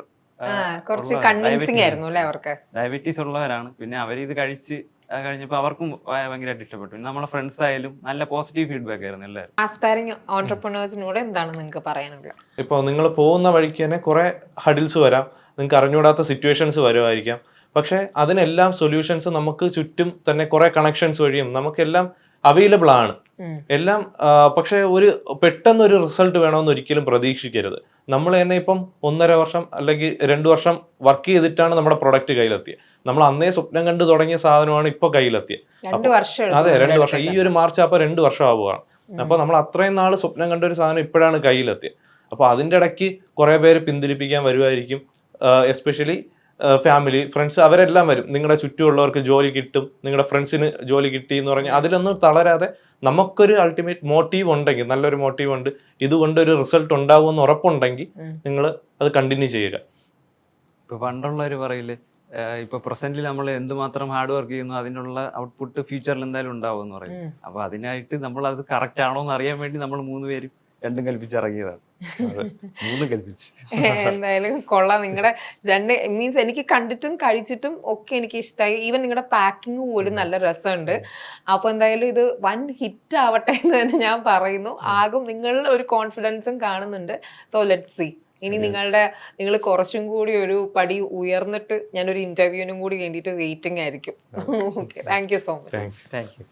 കുറച്ച് കൺവിൻസിംഗ് ആയിരുന്നു അല്ലേ അവർക്ക്? ഡയബറ്റീസ് ഉള്ളവരാണ്. പിന്നെ അവരിത് കഴിഞ്ഞപ്പോൾ അവർക്കും ഭയങ്കരമായിട്ട് ഇഷ്ടപ്പെട്ടു. പിന്നെ നമ്മളെ ഫ്രണ്ട്സ് ആയാലും നല്ല പോസിറ്റീവ് ഫീഡ്ബാക്ക് ആയിരുന്നു എല്ലാവരും. ആസ്പയറിംഗ് ഓൺട്രപ്രണേഴ്സിനോട് എന്താണ് നിങ്ങൾക്ക് പറയാനുള്ളത്? ഇപ്പോൾ നിങ്ങൾ പോകുന്ന വഴിക്ക് തന്നെ കുറേ ഹഡിൽസ് വരാം, നിങ്ങൾക്ക് അറിഞ്ഞുകൂടാത്ത സിറ്റുവേഷൻസ് വരുമായിരിക്കാം. പക്ഷേ അതിനെല്ലാം സൊല്യൂഷൻസ് നമുക്ക് ചുറ്റും തന്നെ കുറേ കണക്ഷൻസ് വഴിയും നമുക്കെല്ലാം അവൈലബിൾ ആണ് എല്ലാം. പക്ഷേ ഒരു പെട്ടെന്ന് ഒരു റിസൾട്ട് വേണമെന്ന് ഒരിക്കലും പ്രതീക്ഷിക്കരുത്. നമ്മൾ തന്നെ ഇപ്പം 1.5 വർഷം അല്ലെങ്കിൽ 2 വർഷം വർക്ക് ചെയ്തിട്ടാണ് നമ്മുടെ പ്രൊഡക്റ്റ് കയ്യിലെത്തിയത്. നമ്മൾ അന്നേ സ്വപ്നം കണ്ടു തുടങ്ങിയ സാധനമാണ് ഇപ്പോൾ കയ്യിലെത്തിയത്. അതെ, 2 വർഷം. ഈ ഒരു മാർച്ച് അപ്പോൾ 2 വർഷം ആവുകയാണ്. അപ്പോൾ നമ്മൾ അത്രയും നാൾ സ്വപ്നം കണ്ട ഒരു സാധനം ഇപ്പോഴാണ് കയ്യിലെത്തിയത്. അപ്പോൾ അതിൻ്റെ ഇടയ്ക്ക് കുറേ പേര് പിന്തിരിപ്പിക്കാൻ വരുമായിരിക്കും. എസ്പെഷ്യലി ഫാമിലി, ഫ്രണ്ട്സ്, അവരെല്ലാം വരും. നിങ്ങളുടെ ചുറ്റുമുള്ളവർക്ക് ജോലി കിട്ടും, നിങ്ങളുടെ ഫ്രണ്ട്സിന് ജോലി കിട്ടി എന്ന് പറഞ്ഞാൽ അതിലൊന്നും തളരാതെ നമുക്കൊരു അൾട്ടിമേറ്റ് മോട്ടീവ് ഉണ്ടെങ്കിൽ, നല്ലൊരു മോട്ടീവ് ഉണ്ട്, ഇതുകൊണ്ട് ഒരു റിസൾട്ട് ഉണ്ടാവുമെന്ന് ഉറപ്പുണ്ടെങ്കിൽ നിങ്ങൾ അത് കണ്ടിന്യൂ ചെയ്യുക. ഇപ്പൊ പണ്ടുള്ളവർ പറയില്ലേ, ഇപ്പൊ പ്രസന്റിൽ നമ്മൾ എന്തുമാത്രം ഹാർഡ് വർക്ക് ചെയ്യുന്നു അതിനുള്ള ഔട്ട്പുട്ട് ഫ്യൂച്ചറിൽ എന്തായാലും ഉണ്ടാവും എന്ന് പറയും. അപ്പൊ അതിനായിട്ട് നമ്മൾ അത് കറക്റ്റ് ആണോ എന്ന് അറിയാൻ വേണ്ടി നമ്മൾ 3 പേരും രണ്ടും കൽപ്പിച്ചിറങ്ങിയതാണ്. 3 കൽപ്പിച്ച്. എന്തായാലും കൊള്ളാം. നിങ്ങളുടെ രണ്ട് മീൻസ് എനിക്ക് കണ്ടിട്ടും കഴിച്ചിട്ടും ഒക്കെ എനിക്ക് ഇഷ്ടമായി. ഈവൻ നിങ്ങളുടെ പാക്കിംഗ് പോലും നല്ല രസമുണ്ട്. അപ്പൊ എന്തായാലും ഇത് 1 ഹിറ്റ് ആവട്ടെ എന്ന് തന്നെ ഞാൻ പറയുന്നു. ആകും, നിങ്ങളുടെ ഒരു കോൺഫിഡൻസും കാണുന്നുണ്ട്. So let see. ഇനി നിങ്ങൾ കുറച്ചും കൂടി ഒരു പടി ഉയർന്നിട്ട് ഞാനൊരു ഇന്റർവ്യൂവിനും കൂടി വേണ്ടിയിട്ട് വെയിറ്റിംഗ് ആയിരിക്കും. Okay, thank you so much. Thank you.